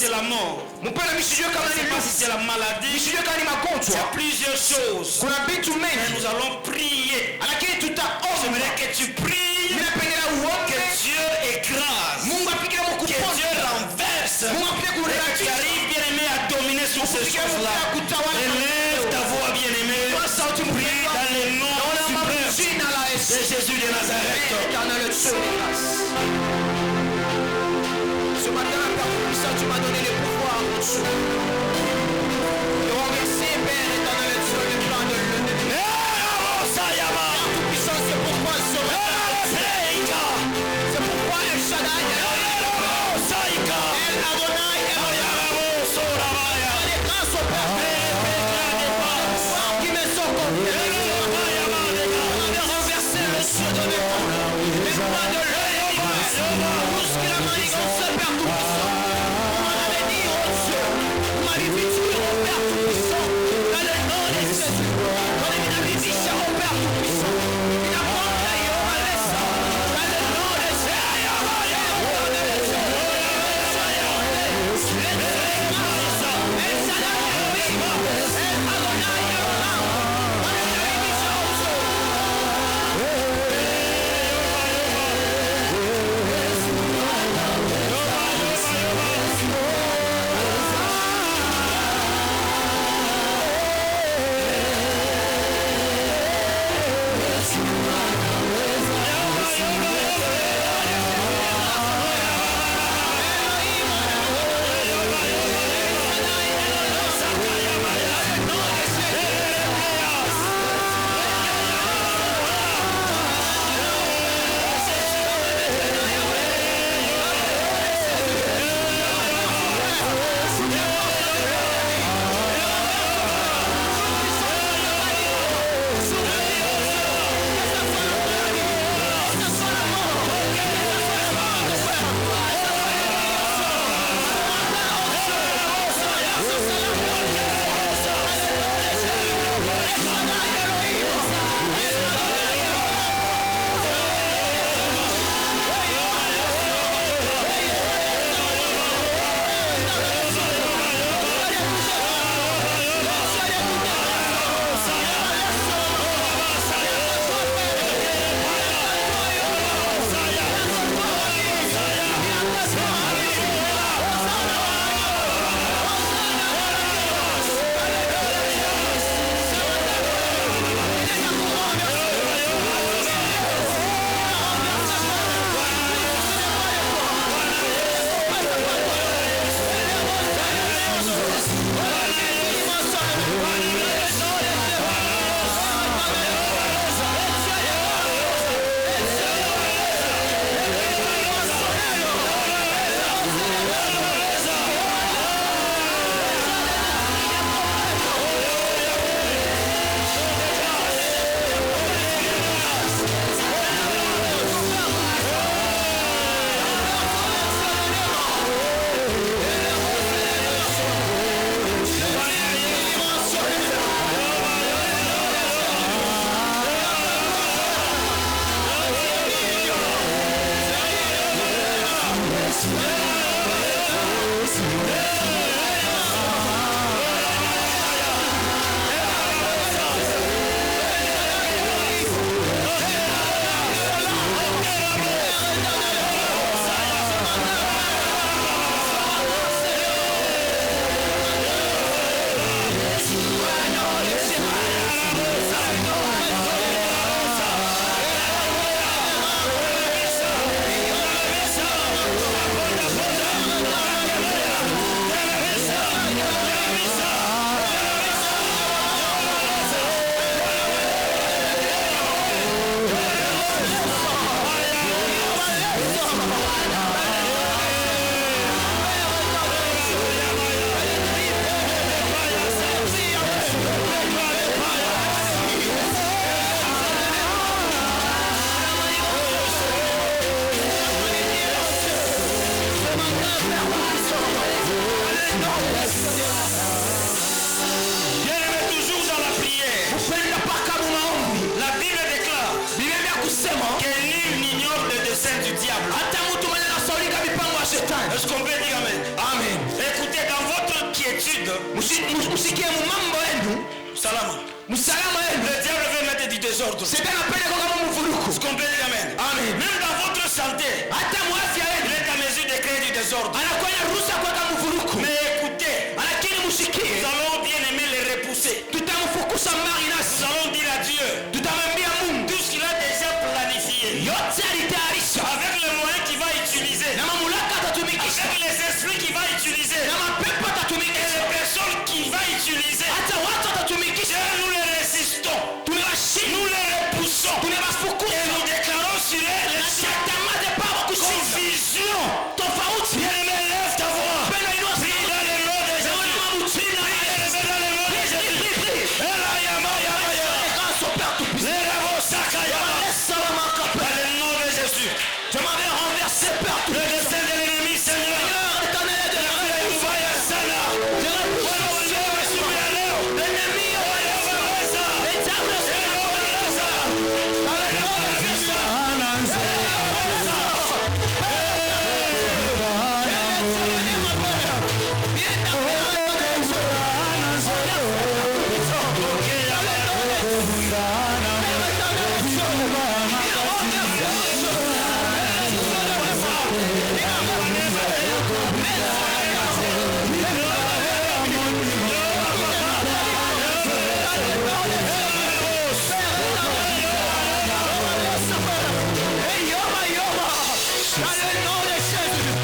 c'est la mort. Je ne sais pas si c'est la maladie. Il y a plusieurs choses. Mais nous allons prier. J'aimerais que tu pries. Que Dieu écrase. Que Dieu renverse. Et que tu arrives, bien-aimé, à dominer sur ces choses-là. Élève ta voix, bien-aimé. Prie dans le nom suprême de Jésus de Nazareth. Ce matin, Père puissant, tu m'as donné le pouvoir au-dessus. Je remercie, Père éternel, sur le plan de l'unité. Père tout-puissant, c'est pourquoi ce matin, c'est pourquoi El Shaddai, El Adonai, les grâces au Père, qui me sont confiés. De renverser le ciel de mes temps, les rois de l'œil, jusqu'à la manigance, Père tout-puissant. On m'avait dit, oh Dieu, on m'avait dit, oh Père tout-puissant, dans le nom de Jésus, on avait dit, oh Père tout-puissant, il a pas payé, on m'a laissé, dans le nom de Jésus, Est-ce qu'on peut dire amen? Amen. Et musikie mu mambo yenu salama. Musalama yenu. Le diable veut mettre du désordre. C'est un appel kama mvuruko. Est-ce qu'on peut dire amen? Amen. Même dans votre santé, Hata mwafya yenu il est en mesure de créer du désordre. anakwenda ruhusa kwa kama mvuruko. Mais écoutez, Lakini musikie. nous allons bien aimer les repousser. Tutamfukuza mbali nasi. Nous allons dire à Dieu Tutamwambia Mungu tout ce qu'il a déjà planifié. yote alitayarisha. Avec les moyens qu'il va utiliser. Na mamlaka atatumikisha. Avec les esprits qu'il va utiliser. Na mapepo Et atatumikisha. les personnes qu'il va utiliser. Hata watu atatumikisha. Dieu, nous les résistons. Tumewashinda. Nous les repoussons. Tumewafukuza. Et nous déclarons sur elles Tunatangaza Baba kushinda. confusion. Tofauti. Bien-aimé, lève ta voix. Penda inua Prie sauti. dans le nom de Jésus. Naona mabutina. Bien-aimé, dans le nom de Jésus. Ela yama yama yama. Grâce au Père Tout-Puissant. Lera bosaka yama. Laisse la main Dans capelle. le nom de Jésus. Je m'avais renversé Père Le Tout-Puissant. destin de l'ennemi, Seigneur. Seigneur, l'éternel est de la Fire sana. Je repousse l'ennemi. Les diables sont dans le nom de Jésus.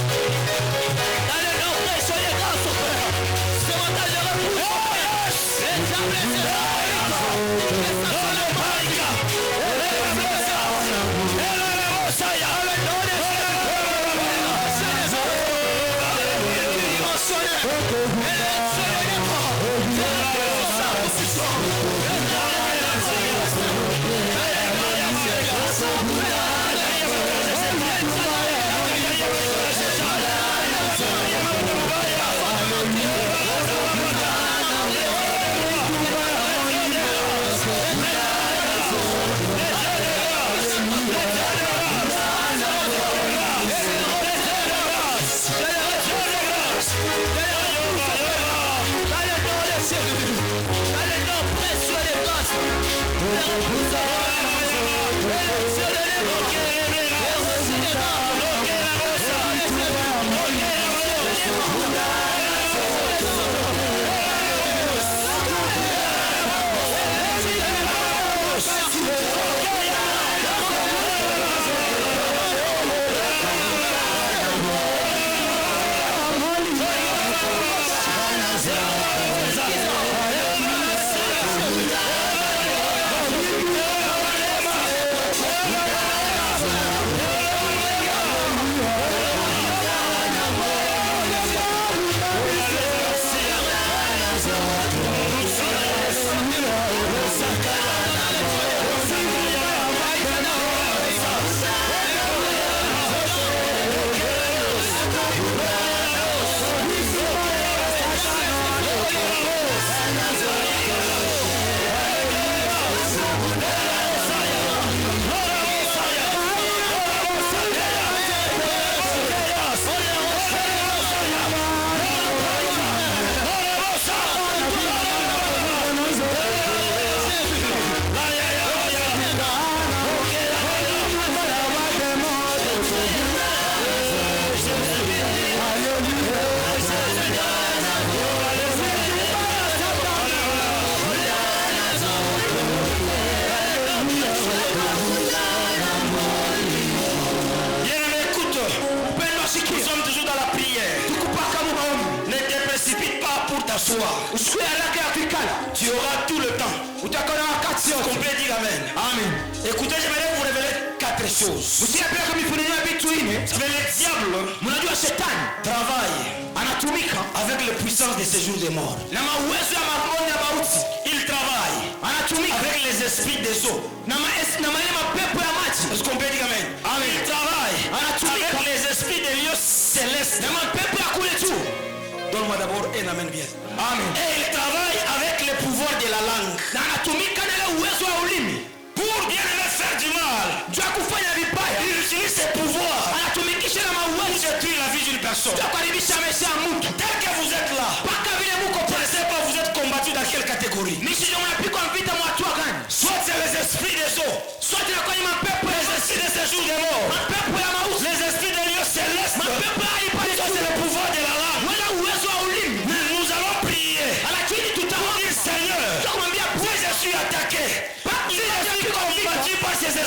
Tu auras tout le temps. Qu'on peut dire amen. Amen. Écoutez, j'aimerais vous révéler 4 choses. Usiye pia kama ifunenea vitu ine. Mais le diable, Mnajua shetani travaille anatumika avec les puissances de ces jours des morts. na mawezo ya maroho ya mauti. Il travaille Anatumika avec les esprits des eaux. na ile mapepo ya maji. Est-ce qu'on peut dire amen? Amen. Il travaille Anatumika avec les esprits des lieux célestes. na mapepo ya kule tu. Donne-moi d'abord un amen bien. Amen. Et il travaille avec le pouvoir de la langue. Na anatumika na ile uwezo wa ulimi. Pour bien aimer faire du mal. Juu ya kufanya vibaya. Il utilise ses pouvoirs Anatumikisha na pour mawezo détruire la vie d'une personne. ya kuharibisha maisha ya mtu. Tel que vous êtes là, Mpaka vile muko pale.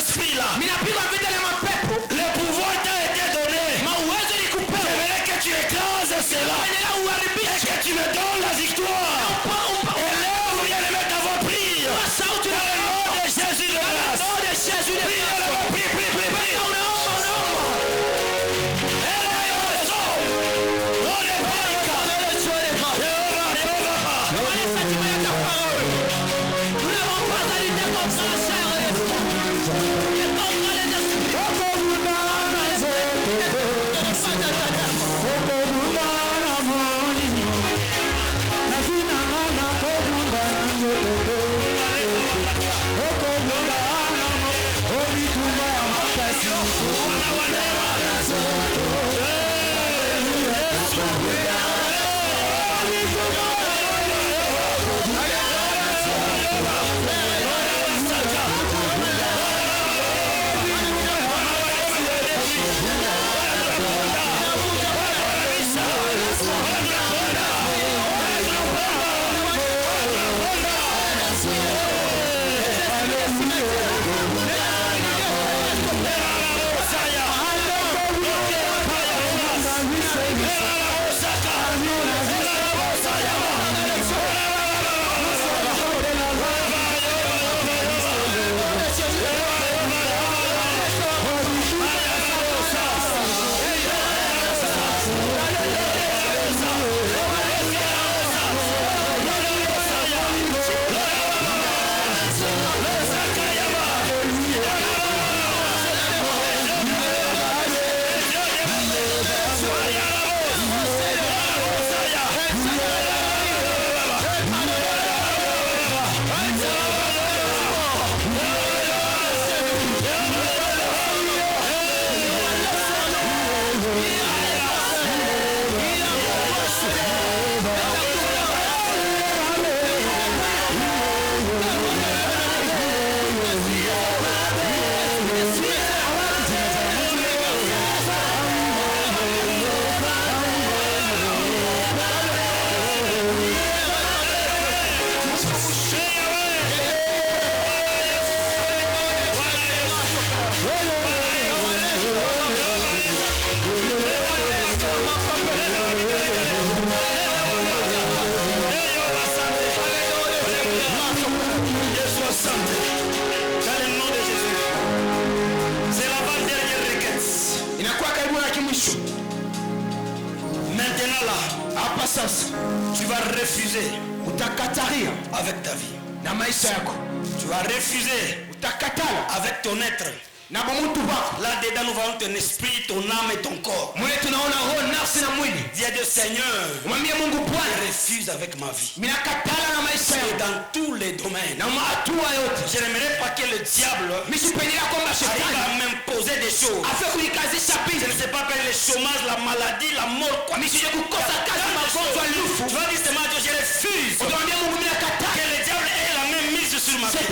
esprits là. Ninapigwa vita na mapepo. Le pouvoir t'a été donné. Mauwezo ni kupewa. J'aimerais que tu écrases cela. Endelea uharibishe. Et que tu me donnes la victoire. Et là où vient les mettre avant prier. Sauti Dans le nom de Jésus de grâce. Nom de Jésus de Prie, grâce. prie, prie, prie, prie. Unaomba, unaomba. Et là, il y a le son. On est pas le cas. Tu vas refuser avec ta vie. Tu vas refuser avec ton être. Là-dedans, nous voyons ton esprit, ton âme et ton corps. Dis à Dieu, Seigneur, je refuse avec ma vie. C'est dans tous les domaines. Je n'aimerais pas que le diable arrive à m'imposer des choses. Je ne sais pas quel est le chômage, la maladie, la mort, quoi. Tu vas dire seulement à Dieu, je refuse que le diable ait la même mise sur ma vie. Je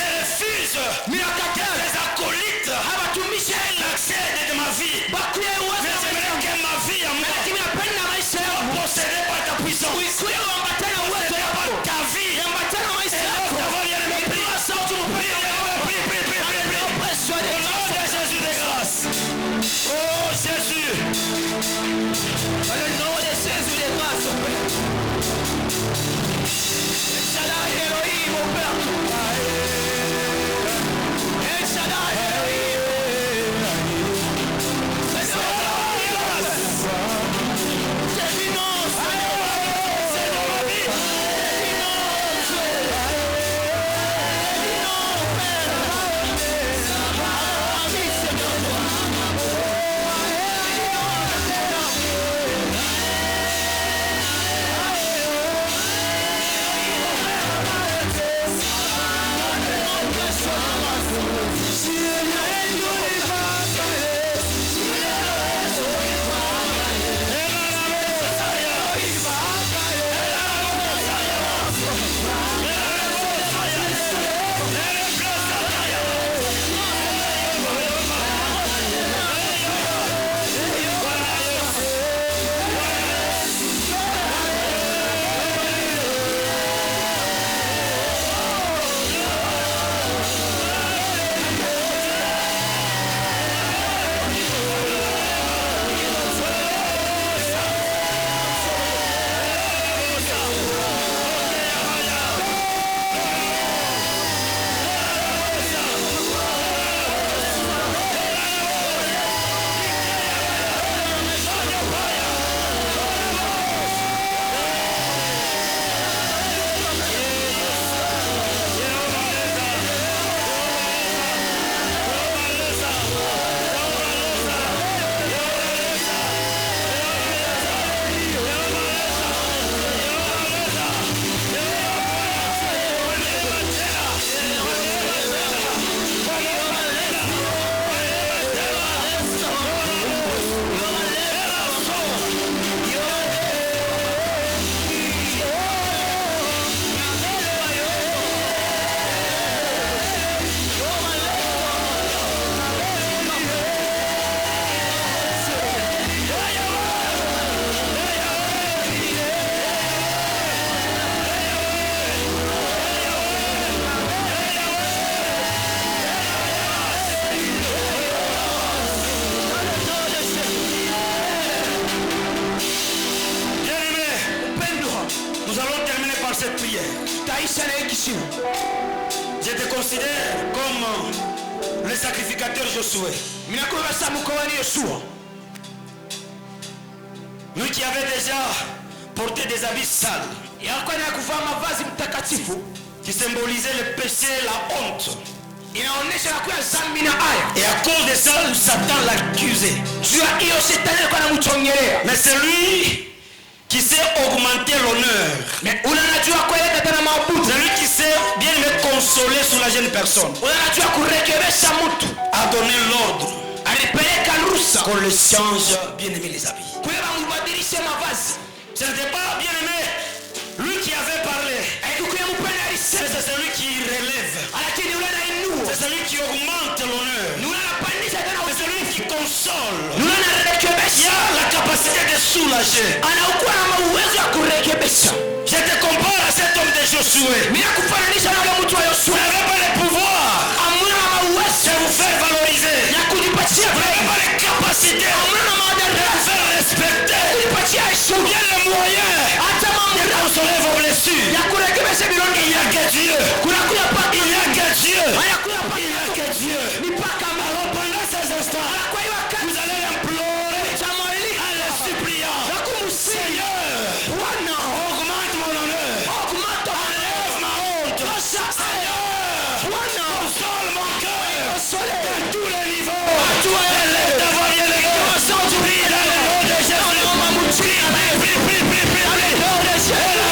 refuse les acolytes l'accès de ma vie. Mais j'aimerais que ma vie à moi soit possédée par ta puissance. Possédée par ta vie. Et l'autre avant vient de me prier. Au nom de Jésus de grâce. Oh Jésus. Au nom de Jésus de grâce. Shaddai Elohim, mon Père. Shaddai Elohim. C'est Nous allons terminer par cette prière. Je te considère comme le sacrificateur Josué. Lui qui avait déjà porté des habits sales, qui symbolisait le péché, la honte. Et à cause de ça, Satan l'accusait. Mais c'est lui qui sait augmenter l'honneur. C'est lui qui sait bien me consoler sur la jeune personne. A donné l'ordre qu'on le change, bien aimé les habits. Ce n'était pas bien aimé lui qui avait parlé. C'est celui qui relève. C'est celui qui augmente l'honneur. C'est celui qui console. Il a la capacité de soulager. Je te compare à cet homme de Josué. Il n'avait pas le pouvoir de vous faire valoriser. Il n'avait pas les capacités de vous faire respecter. Ou bien les moyens de consoler vos blessures. Il n'y a que Dieu. Il n'y a que Dieu. Il n'y a que Dieu. Alors pendant ces instants, vous allez l'implorer en le suppliant. Seigneur, augmente mon honneur. Enlève ma honte. Seigneur, console mon cœur à tous les niveaux. Élève ta voix, bien les gars. Prie dans le nom de Jésus.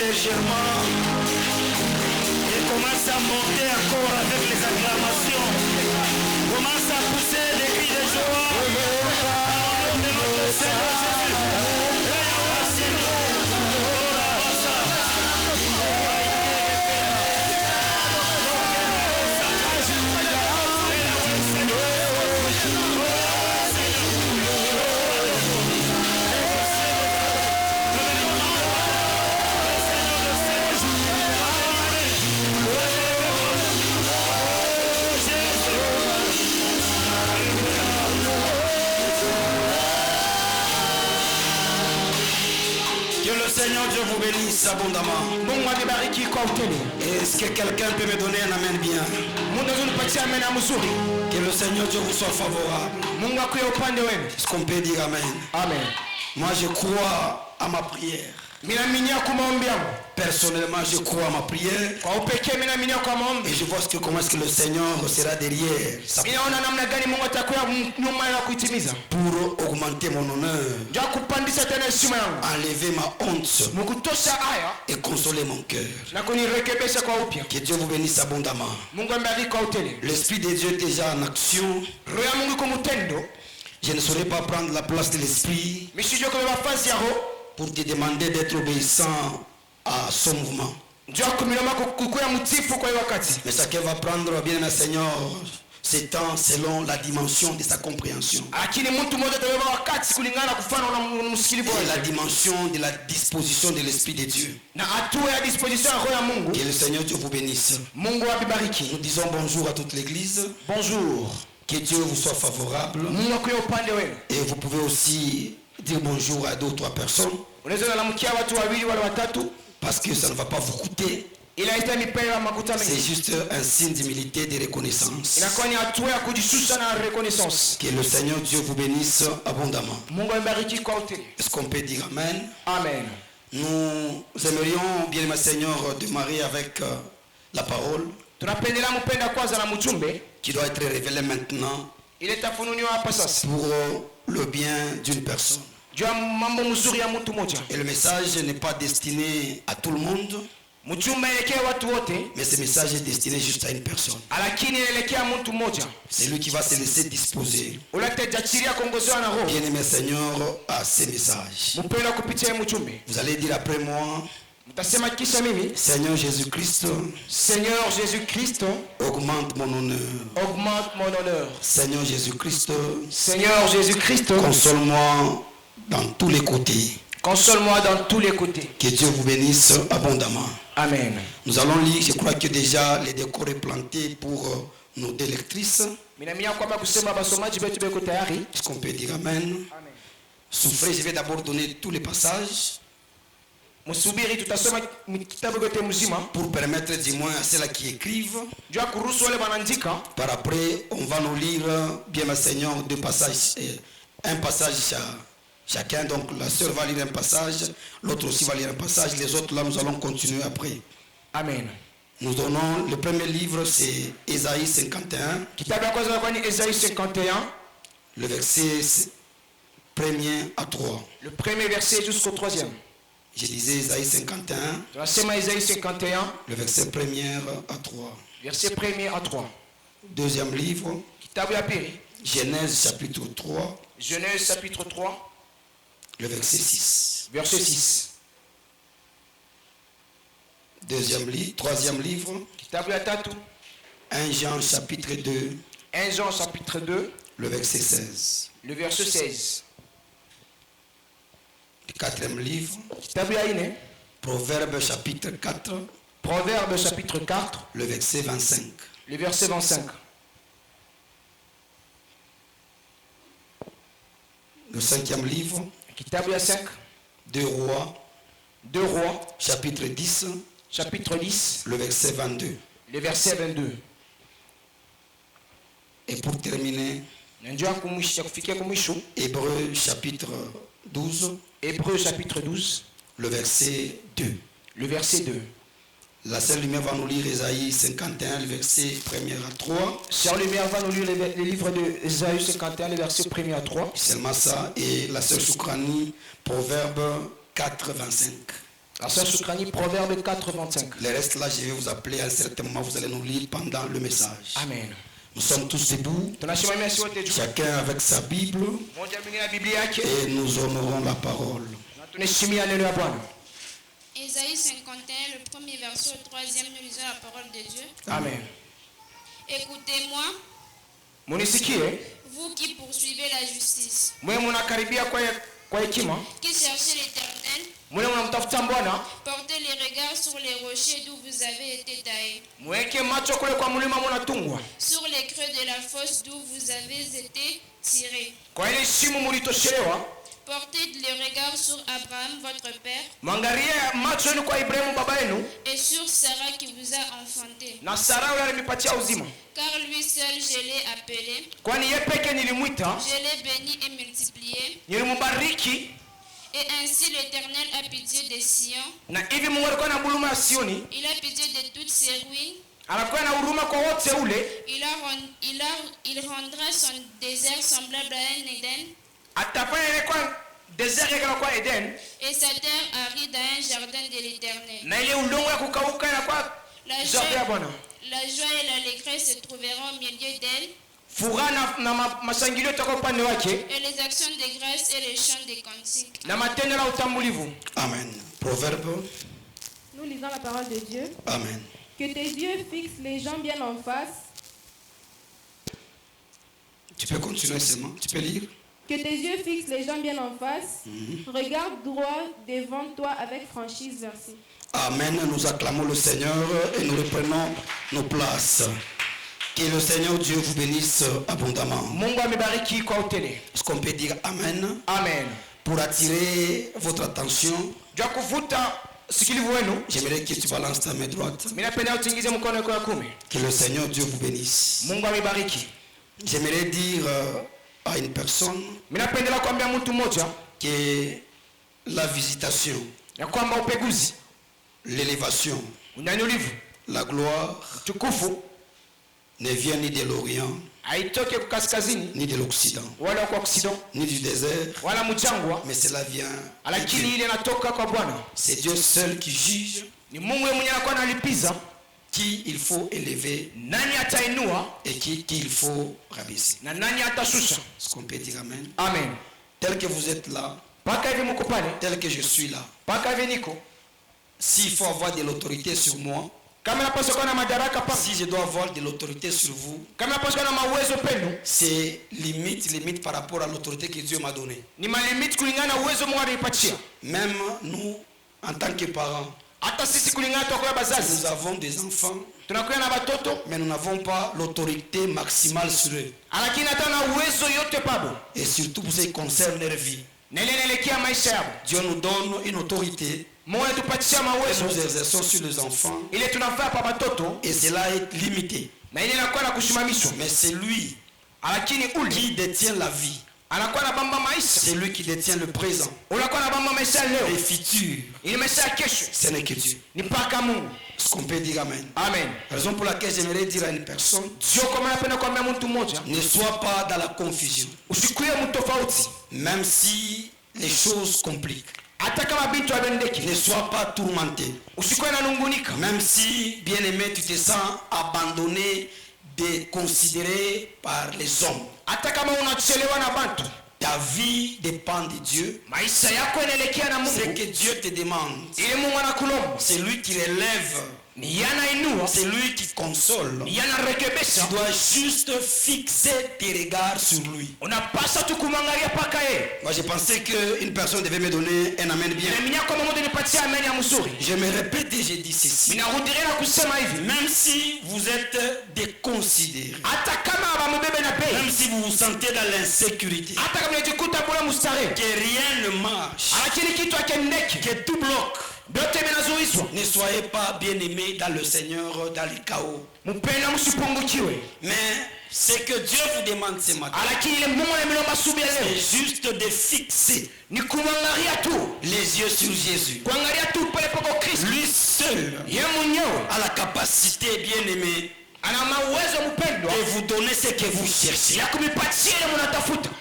légèrement et commence à monter encore avec les acclamations. Commence à pousser des cris de joie. Au nom de notre Seigneur Jésus. Seigneur Dieu vous bénisse abondamment. Est-ce que quelqu'un peut me donner un amen bien? Que le Seigneur Dieu vous soit favorable. Est-ce qu'on peut dire amen? Amen. Moi je crois à ma prière. Personnellement, je crois à ma prière. Et je vois comment est-ce que le Seigneur sera derrière pour augmenter mon honneur, enlever ma honte et consoler mon cœur. Que Dieu vous bénisse abondamment. L'Esprit de Dieu est déjà en action. Je ne saurais pas prendre la place de l'Esprit pour te demander d'être obéissant à son mouvement. Mais chacun va prendre, bien le Seigneur, ses temps selon la dimension de sa compréhension. Et la dimension de la disposition de l'Esprit de Dieu. Que le Seigneur Dieu vous bénisse. Nous disons bonjour à toute l'Église. Bonjour. Que Dieu vous soit favorable. Et vous pouvez aussi dire bonjour à d'autres personnes. Parce que ça ne va pas vous coûter. C'est juste un signe d'humilité et de reconnaissance. Que le Seigneur Dieu vous bénisse abondamment. Est-ce qu'on peut dire amen? Amen. Nous aimerions, bien aimé Seigneur, démarrer avec la parole qui doit être révélée maintenant pour le bien d'une personne. Et le message n'est pas destiné à tout le monde, mais ce message est destiné juste à une personne. C'est lui qui va se laisser disposer, bien aimé Seigneur, à ces messages. Vous allez dire après moi: Seigneur Jésus-Christ, augmente mon honneur. Seigneur Jésus-Christ, console-moi dans tous les côtés. Que Dieu vous bénisse abondamment. Amen. Nous allons lire, je crois que déjà les décors est planté pour nos deux lectrices. Est-ce qu'on peut dire amen? Souffrez, je vais d'abord donner tous les passages pour permettre du moins à ceux-là qui écrivent. Par après, on va nous lire, bien ma Seigneur, deux passages, un passage chacun. Donc la sœur va lire un passage, l'autre aussi va lire un passage, les autres là nous allons continuer après. Amen. Nous donnons, le premier livre c'est Ésaïe 51. Le verset 1er à 3. Le premier verset jusqu'au 3e. Je disais Ésaïe 51. Le verset 1er à 3. Verset 1er à 3. Deuxième livre. Genèse chapitre 3. Genèse chapitre 3. Le verset 6. Verset 6. Troisième livre. 1 Jean chapitre 2. 1 Jean chapitre 2. Le verset 16. Le verset 16. Le quatrième livre. Proverbe chapitre 4. Proverbe chapitre 4. Le verset 25. Le verset 25. Le cinquième livre. 2 Rois. 2 Rois. Chapitre 10. Chapitre 10. Le verset 22. Le verset 22. Et pour terminer, Hébreux chapitre 12. Hébreux chapitre 12. Le verset 2. Le verset 2. La sœur Lumière va nous lire Ésaïe 51, le verset 1er à 3. Sœur Lumière va nous lire les livres de Ésaïe 51, le verset 1er à 3. Seulement ça. Et la sœur Soukrani, Proverbe 4, 25. Proverbe 4, 25. Le reste là, je vais vous appeler à un certain moment, vous allez nous lire pendant le message. Amen. Nous sommes tous debout, chacun avec sa Bible, et nous honorons la parole. Ésaïe 51, le premier verset, au troisième, nous lisons la parole de Dieu. Amen. Écoutez-moi, vous qui poursuivez la justice, qui cherchez l'Éternel, portez les regards sur les rochers d'où vous avez été taillés, sur les creux de la fosse d'où vous avez été tirés. Portez les regards sur Abraham, votre père, et sur Sarah qui vous a enfanté. Car lui seul je l'ai appelé, je l'ai béni et multiplié. Et ainsi l'Éternel a pitié de Sion, il a pitié de toutes ses ruines. Il rendra son désert semblable à un Éden, et sa terre aride à un jardin de l'Éternel. La joie et l'allégresse se trouveront au milieu d'elle, et les actions de grâce et les chants de cantiques. Amen. Proverbe. Nous lisons la parole de Dieu. Amen. Que tes yeux fixent les gens bien en face. Tu peux continuer seulement, tu peux lire. Que tes yeux fixent les gens bien en face. Regarde droit devant toi avec franchise. Merci. Amen. Nous acclamons le Seigneur et nous reprenons nos places. Que le Seigneur Dieu vous bénisse abondamment. Est-ce qu'on peut dire Amen? Amen. Pour attirer votre attention, j'aimerais que tu balances ta main droite. Que le Seigneur Dieu vous bénisse. J'aimerais dire à une personne que la visitation, l'élévation, la gloire ne vient ni de l'Orient, ni de l'Occident, ni du désert, mais cela vient de Dieu. C'est Dieu seul qui juge qui il faut élever et qui il faut rabaisser. Est-ce qu'on peut dire Amen? Amen. Tel que vous êtes là, tel que je suis là, s'il faut avoir de l'autorité sur moi, si je dois avoir de l'autorité sur vous, c'est limite par rapport à l'autorité que Dieu m'a donnée. Même nous, en tant que parents, nous avons des enfants, mais nous n'avons pas l'autorité maximale sur eux. Et surtout pour ce qui concerne leur vie. Dieu nous donne une autorité que nous exerçons sur les enfants, et cela est limité. Mais c'est lui qui détient la vie. C'est lui qui détient le présent. Le futur, ce n'est que Dieu. Est-ce qu'on peut dire Amen? Amen. Raison pour laquelle j'aimerais dire à une personne, ne sois pas dans la confusion. Même si les choses compliquent. Ne sois pas tourmenté. Même si, bien aimé, tu te sens abandonné, déconsidéré par les hommes. Ta vie dépend de Dieu. Ce que Dieu te demande, c'est lui qui relève. C'est lui qui console. Tu dois juste fixer tes regards sur lui. Moi j'ai pensé qu'une personne devait me donner un amen bien. Je me répète et je dis ceci. Même si vous êtes déconsidéré, même si vous vous sentez dans l'insécurité, que rien ne marche, que tout bloque, ne soyez pas bien-aimés dans le Seigneur, dans le chaos. Mais ce que Dieu vous demande ce matin, c'est juste de fixer les yeux sur Jésus. Lui seul a la capacité, bien-aimé, de vous donner ce que vous cherchez.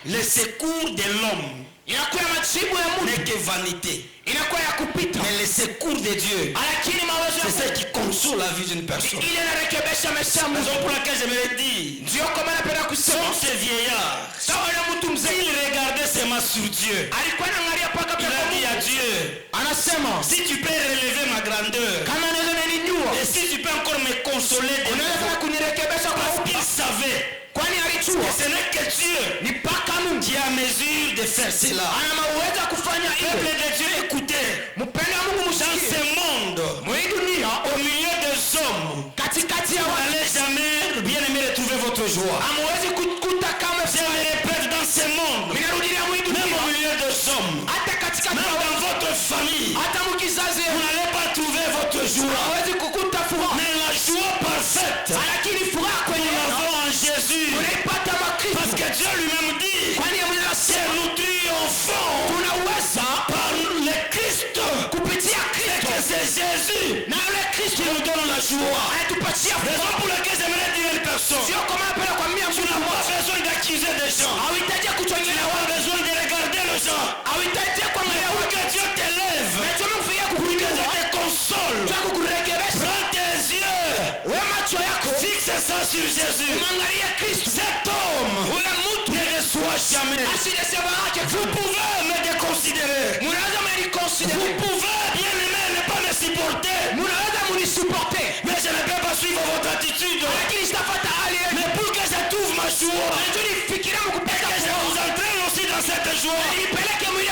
Le secours de l'homme n'est que vanité. Mais le secours de Dieu, c'est ce qui console la vie d'une personne. Raison pour laquelle j'aimerais dire, sans ce vieillard, il regardait seulement sur Dieu. Il a dit à Dieu, si tu peux relever ma grandeur, et si tu peux encore me consoler de parce qu'il savait que ce n'est que Dieu qui a mesure de faire cela. Peuple de Dieu, écoutez, dans ce monde, au milieu des hommes, vous n'allez jamais bien aimer retrouver votre joie. Je le répète, dans ce monde, même au milieu des hommes, même dans votre famille, vous n'allez pas trouver votre joie. Mais la joie parfaite, nous l'avons en Jésus. Parce que Dieu lui-même dit que nous triomphons par le Christ. Et que c'est Jésus qui nous donne la joie. Raison pour laquelle j'aimerais dire à une personne, tu n'as pas besoin d'accuser des gens. Tu n'as pas besoin de regarder les gens. Pour que Dieu t'élève, pour que Dieu te console, prends tes yeux, fixe ça sur Jésus. Cet homme ne reçoit jamais. Vous pouvez me déconsidérer. Vous pouvez bien aimer ne pas me supporter. Mais je ne peux pas suivre votre attitude. Mais pour que je trouve ma joie, et que je vous entraîne aussi dans cette joie,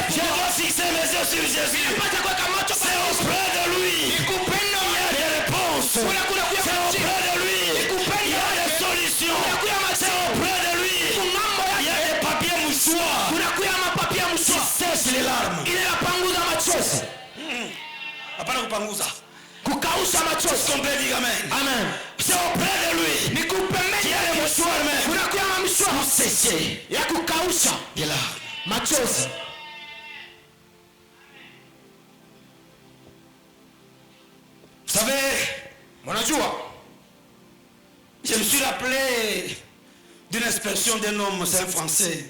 je dois fixer mes yeux sur Jésus. C'est auprès de lui il y a des réponses. C'est auprès de lui il y a des solutions. C'est auprès de lui il y a des papiers mouchoirs qui sèchent les larmes. Apana kupanguza. Kukausha machozi. On peut dire amen. Amen. C'est auprès de lui. Il y a des mouchoirs même. Pour sécher. Ya kukausha. Les larmes. Machozi. Vous savez, je me suis rappelé d'une expression d'un homme, c'est un français.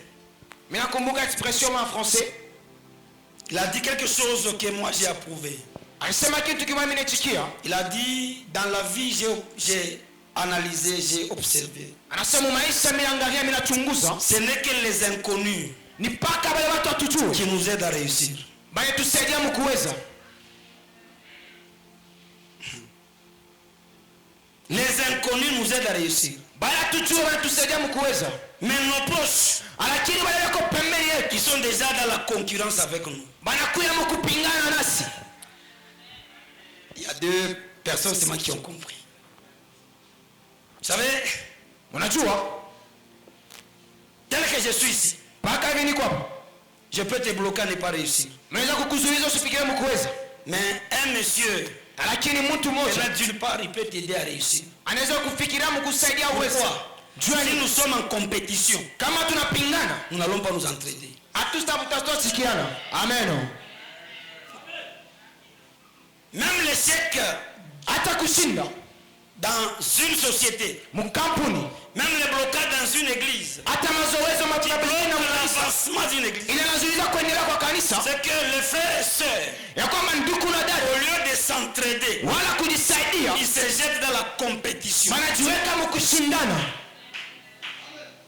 Mais la expression en français, il a dit quelque chose que moi j'ai approuvé. Il a dit, dans la vie j'ai analysé, j'ai observé. Ce n'est que les inconnus qui nous aident à réussir. Les inconnus nous aident à réussir. Mais nos proches qui sont déjà dans la concurrence avec nous. Il y a deux personnes seulement qui ont compris. Vous savez, tel que je suis ici, je peux te bloquer à ne pas réussir. Mais un monsieur, d'une part, il peut t'aider à réussir. Pourquoi? Si nous sommes en compétition, nous n'allons pas nous entraider. Amen. Même l'échec dans une société, même le blocage dans une église, l'avancement d'une église, c'est que les frères et sœurs, au lieu de s'entraider, ils se jettent dans la compétition.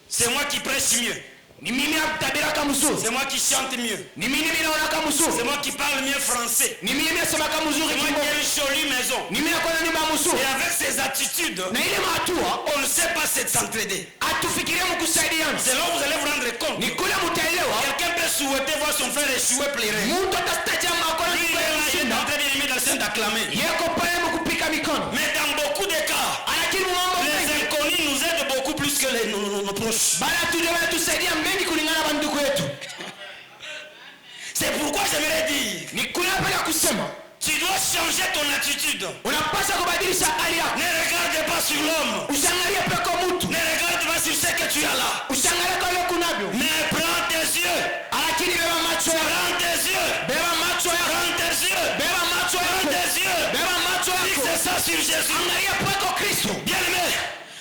C'est moi qui prêche mieux. C'est moi qui chante mieux. C'est moi qui parle mieux français. C'est moi qui ai une jolie maison. Et avec ces attitudes, on ne sait pas s'entraider. C'est là où vous allez vous rendre compte. Quelqu'un peut souhaiter voir son frère échouer, pleurer. Lui, il est en train de dans le sein d'acclamer. Mais dans beaucoup de cas, les inconnus nous aident beaucoup plus que nos proches. C'est pourquoi j'aimerais dire, tu dois changer ton attitude. Ne regarde pas sur l'homme. Ne regarde pas sur ce que tu as là. Mais prends tes yeux. Prends tes yeux. Prends tes yeux. Fixe ça sur Jésus. Bien aimé,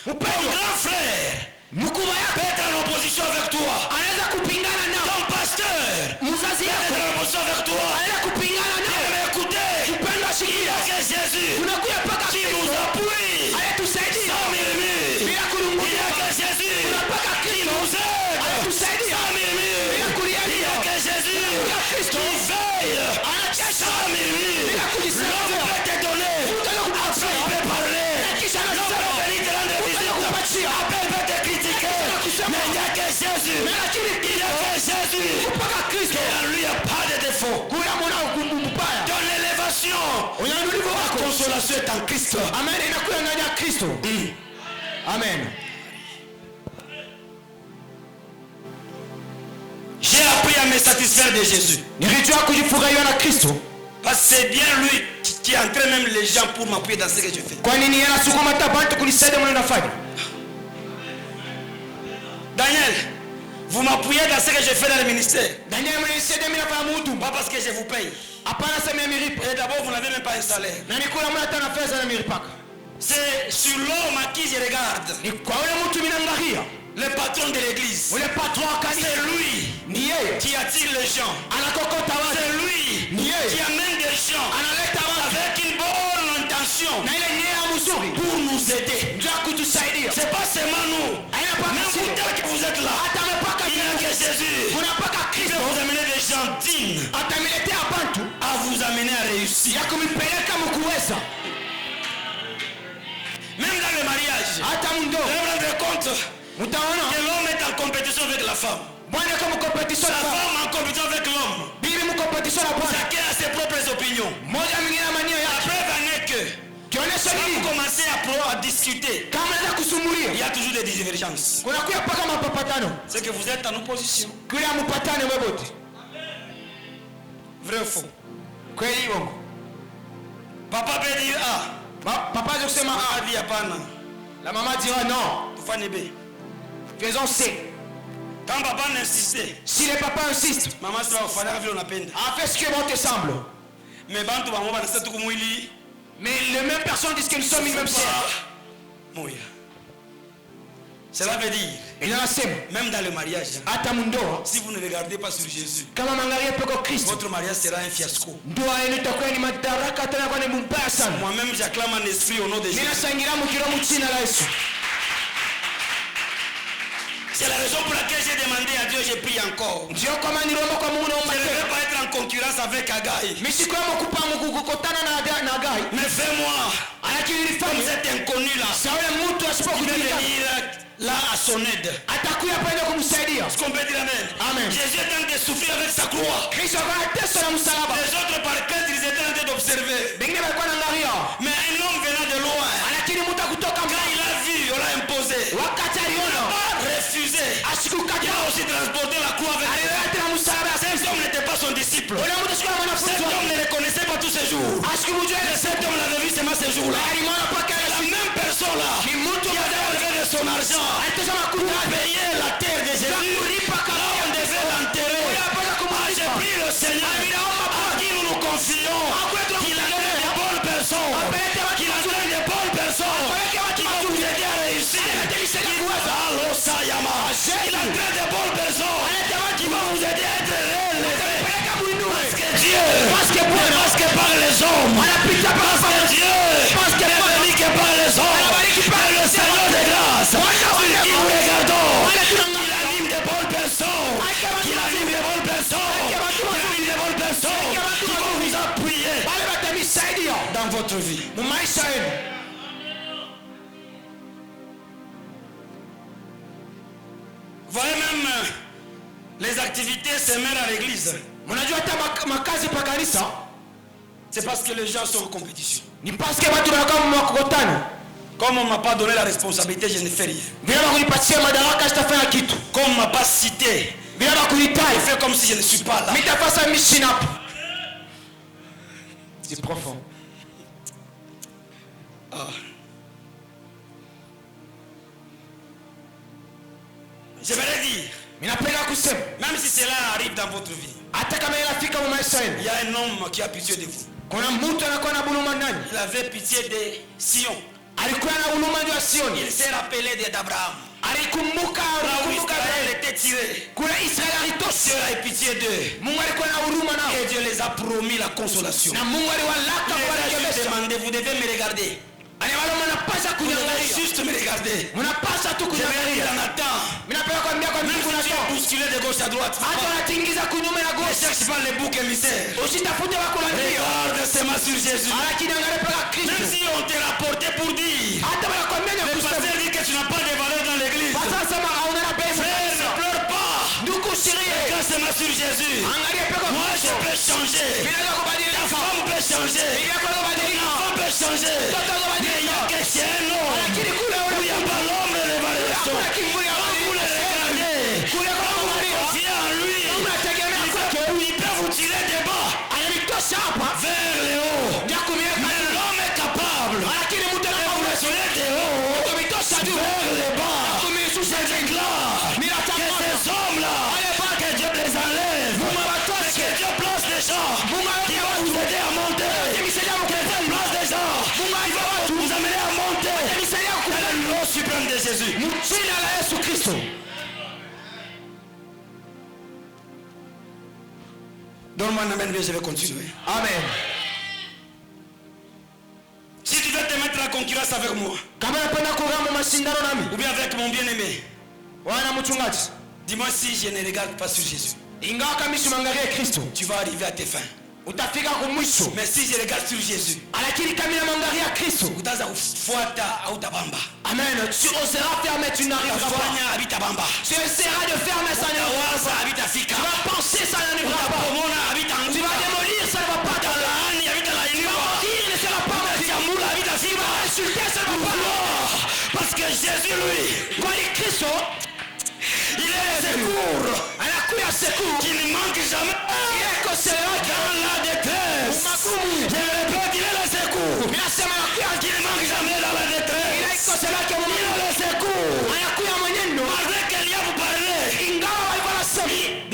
ton grand frère peut être en opposition avec toi. Ton pasteur faux. Dans l'élévation, la consolation est en Christ. Amen. J'ai appris à me satisfaire de Jésus. Parce que c'est bien lui qui entraîne même les gens pour m'appuyer dans ce que je fais. Daniel, vous m'appuyez dans ce que je fais dans le ministère. Pas parce que je vous paye. Et d'abord, vous n'avez même pas un salaire. C'est sur l'homme à qui je regarde. Le patron de l'église. C'est lui qui attire les gens. C'est lui qui amène des gens avec une bonne intention pour nous aider. C'est pas seulement nous. Même vous tel que vous êtes là. Il n'y a que Jésus qui peut vous amener des gens dignes à vous amener à réussir. Même dans le mariage, vous devez rendre compte que l'homme est en compétition avec la femme. La femme en compétition avec l'homme. Chacun a ses propres opinions. La preuve en est que quand vous commencez à discuter, il y a toujours des divergences. C'est que vous êtes en opposition. Vrai ou faux? Papa peut dire Papa dit apana. La maman dira non. Faisons C. Quand papa insistait, si le papa insiste, maman sera au fada on appelle. Fais ce que bon te semble. Mais les mêmes personnes disent que nous sommes une même sœur. Cela veut dire, même dans le mariage, si vous ne regardez pas sur Jésus, votre mariage sera un fiasco. Moi-même j'acclame en esprit au nom de Jésus. C'est la raison pour laquelle j'ai demandé à Dieu, j'ai prié encore. Je ne veux pas être en concurrence avec Agaï. Mais fais-moi, comme vous êtes inconnu là, il veut venir là à son aide. Est-ce qu'on peut dire amen? Jésus est en train de souffrir avec sa croix. Les autres par crainte, ils étaient en train d'observer. Mais un homme venant de loin, quand il a vu, on l'a imposé. Refusé. Il a aussi transporté la croix avec lui. Cet homme n'était pas son disciple. Cet homme ne le connaissait pas tous ces jours. Cet homme l'avait vu seulement ces jours-là. La même personne là qui avait enlevé de son argent pour payer la terre de Jésus. Là on devait l'enterrer. J'ai pris le Seigneur à qui nous nous confions. Qu'il entraîne de bonnes personnes. Qu'il entraîne de bonnes personnes qui vont vous aider à réussir. Il entraîne de bonnes personnes qui vont vous aider à être relevés. Parce que Dieu, parce que par les hommes, parce que Dieu n'est venu que par les hommes, par le Seigneur de grâce, sur qui nous regardons, qu'il anime de bonnes personnes, qu'il anime de bonnes personnes, qu'il anime de bonnes personnes qui vont vous appuyer dans votre vie. Voyez même les activités se mènent à l'église. C'est parce que les gens sont en compétition. Comme on ne m'a pas donné la responsabilité, je ne fais rien. Comme on ne m'a pas cité, je fais comme si je ne suis pas là. C'est profond. J'aimerais dire, même si cela arrive dans votre vie, il y a un homme qui a pitié de vous. Il avait pitié de Sion. Il s'est rappelé d'Abraham. Israël était tiré. Dieu a eu pitié d'eux. Et Dieu les a promis la consolation. Vous devez me regarder. Vous devez juste me regarder. Je vais Nathan. Même si tu es bousculé de gauche à droite, ne cherche pas les boucs émissaires. Regarde seulement sur Jésus. Même si on t'a rapporté pour dire, le pasteur dit que tu n'as pas de valeur dans l'église. Frère, ne pleure pas. Regarde seulement sur Jésus. Moi je peux changer. Ta femme peut changer. Ton enfant peut changer. Mais il y a que chez un homme où il n'y a pas l'homme de l'évaluation. Quand vous le regardez, quand vous confiez en lui, il peut vous tirer des bas vers le haut. Mais l'homme est capable de vous tirer des hauts vers les bas. Je déclare que ces hommes-là, que Dieu les enlève, mais que Dieu place des gens qui vont vous aider à monter, que Dieu place des gens qui vont vous amener à monter dans le nom suprême de Jésus. Donne-moi un amen, je vais continuer. Amen. Si tu veux te mettre en concurrence avec moi, Ou ou bien avec mon bien-aimé, mchungaji. dis-moi si je ne regarde pas sur Jésus. Ingawa kama simangalia Kristo, Tu vas arriver à tes fins. utafika kumwisho. Mais si je regarde sur Jésus, Lakini kama namwangalia Kristo, utaanza kufuata au tabamba. amen, tu oseras faire mais tu n'arriveras pas. Utafanya habitabamba. Tu essaieras de faire mais ça n'arrivera Utawaza pas. habitafika. Tu vas penser ça n'arrivera pas. Utapomona Tu vas habitaanguka. démolir ça ne va pas. Utalaani habitalainiwa. Dire ne sera pas. Utachambula Tu habitafika. vas insulter ça ne va pas. Parce que Jésus, lui, Kwa ni Kristo, il est le secours anakuya secours. qui ne manque jamais. Yeko sera Dans la détresse, umagumu. je le répète, il est le secours Minasema anakuya qui ne manque jamais dans la détresse. Yeko sera Il est le secours. anakuya mwenendo. Malgré qu'Elia vous parlait, Ingawa walikuwa nasema,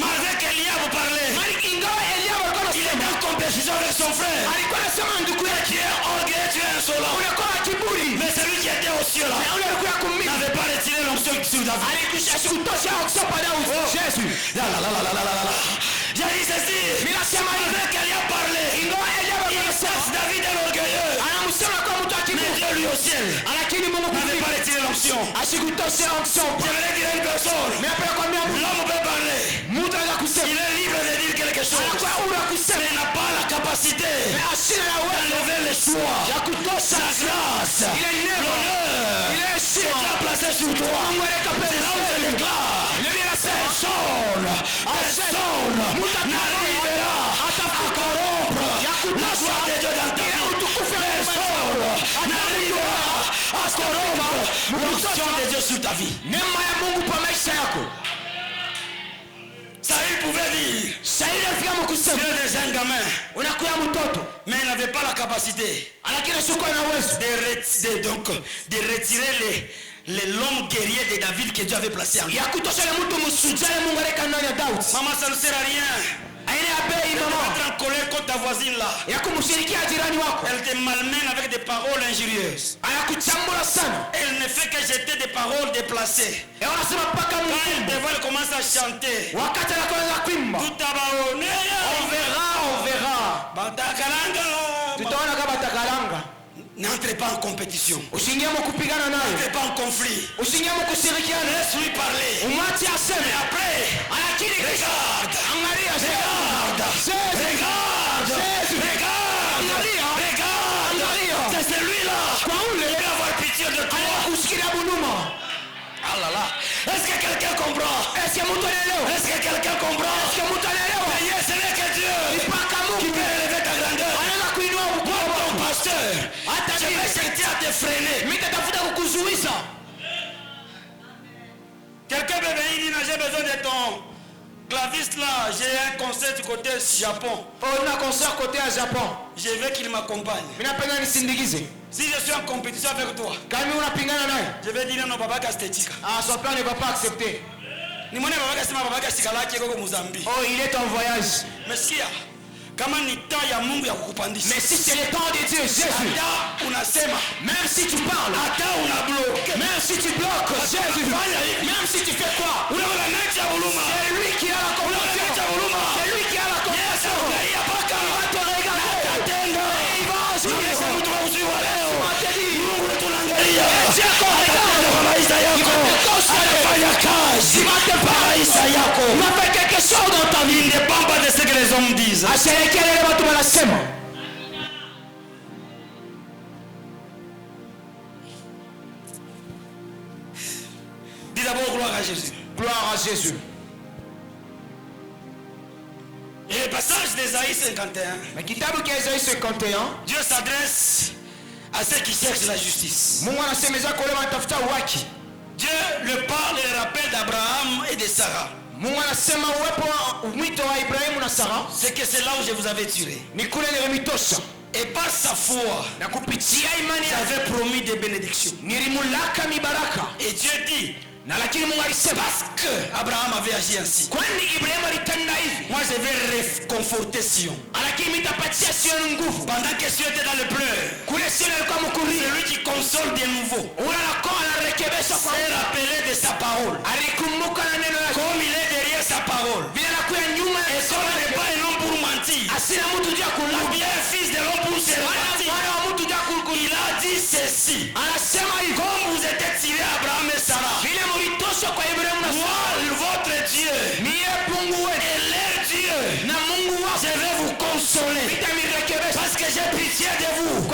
malgré qu'Elia vous parlait, ingawa Elia walikuwa il est nasema, en compétition avec son frère. alikuwa nasema ndugu yake, Tu es orgueilleux, tu es insolent. unakuwa na kiburi. Mais celui qui était au ciel là, Na ule alikuwa kumimi. n'avait pas retiré l'onction sur David. Alikwisha sikutosha kusopa Daudi. Jésus. Là, là, là, là, là, là, là, là. J'ai dit ceci. Minasema hivi, Malgré qu'Elia parlait, ingawa Elia walikuwa il nasema, chasse David est orgueilleux. anamsema kwa mtu wa Mais kiburi. Dieu lui au ciel Lakini Mungu n'avait kumimi. pas retiré l'onction. Asikutosha onction. J'aimerais dire à une personne, Mimi napenda kuambia mtu, l'homme peut parler. mtu anaweza kusema. Il est libre de dire quelque chose. Anakuwa huru ya kusema. Mais il n'a pas la capacité Mais asina na uwezo d'enlever le choix, ya kutosha. la grâce, Ile neema. l'honneur Ile que heshima. Dieu a placé sur toi. Mungu aleka C'est là où je déclare. Bibi anasema, Personne n'arrivera à corrompre la joie de Dieu dans ta vie. Personne n'arrivera à corrompre l'onction de Dieu sur ta vie. neema ya Mungu kwa maisha yako. Saül pouvait dire, Saili alifika mkusema, Dieu est un gamin, unakuya mtoto, mais il n'avait pas la capacité lakini sikuwa na uwezo de retirer l'homme guerrier de David que Dieu avait placé en lui. ya kutosha ile mtu msujale Mungu aleka ndani ya Daudi. Maman, ça ne sert à rien Aina ya bei de mama mettre en colère contre ta voisine là. ya kumshirikia jirani wako, Elle te malmène avec des paroles injurieuses. anakuchambula sana. Elle ne fait que jeter des paroles déplacées. Wanasema mpaka Quand elle Mungu te voit, elle commence à chanter. wakati anaanza kuimba, Tout abaone. on verra. Batakalanga. Tutaona kama takalanga. N'entrez pas en compétition. Usiingie kupigana naye, N'entrez pas en conflit. usiingie kushirikiana. Laisse-lui parler. Umwache aseme. Et après, Lakini regarde. angalia Regarde. Regarde. Regarde. Regarde. C'est celui-là. Il va avoir pitié de toi. kusikia bunuma. Ah là là. Est-ce que quelqu'un comprend? Est-ce que mtu anaelewa? Est-ce que quelqu'un comprend? Est-ce que mtu anaelewa? Payé, ce n'est que Dieu Mpaka qui Mungu peut élever ta grandeur. anaweza kuinua Moi, ukubwa ton wako. pasteur, Hata je vais chercher à te freiner. mimi nitafuta kukuzuiza. Quelqu'un peut venir dire, j'ai besoin de ton claviste là. J'ai un concert du côté Japon. On a concert côté à Japon. Je veux qu'il m'accompagne. Mimi napenda nisindikize. Si je suis en compétition avec toi, Kama unapingana naye, je vais dire non, papa Kastetika. son plan ne va pas accepter. Ni mwana baba kasema baba Kastikalaki koko Mozambique. Oh, il est en voyage. Mais sikia, kama ni temps ya Mungu ya kukupandisha. Mais si c'est le temps de Dieu, Jésus, Hata unasema, même si tu parles, hata unabloke. même si tu bloques, Jésus, même si tu fais quoi, Unaona mechi ya huruma. c'est lui qui a la compassion. Mechi ya huruma. C'est lui qui a la Yesu compassion. angalia paka. Il va te regarder. Atatenda. Il va agir. Yesu mtu wa uzuri wa leo. On te dit, Mungu tunaangalia. Dieu qu'on regarde. Kwa maisha yako. Anafanya kazi. Kwa maisha yako. Il va faire quelque chose dans ta vie. Il ne dépend pas de ce que les hommes disent. Asherekele watu wanasema. Dis d'abord gloire à Jésus. Gloire à Jésus. passage d'Ésaïe 51. Dieu s'adresse à ceux qui cherchent la justice. Dieu le parle et le rappelle d'Abraham et de Sarah. C'est que c'est là où je vous avais tiré. Et par sa foi, j'avais promis des bénédictions. Et Dieu dit, parce que Abraham avait agi ainsi, moi je vais réconforter Sion. Pendant que Sion était dans le pleurs, celui qui console des nouveaux s'est rappelé de sa parole. Comme il est derrière sa parole, et comme il n'est pas un homme pour mentir, ou bien un fils de l'homme pour se repentir, il a dit ceci: comme vous êtes tiré Abraham et Sarah, moi, votre Dieu, et leur Dieu, je vais vous consoler, parce que j'ai pitié de vous, je vais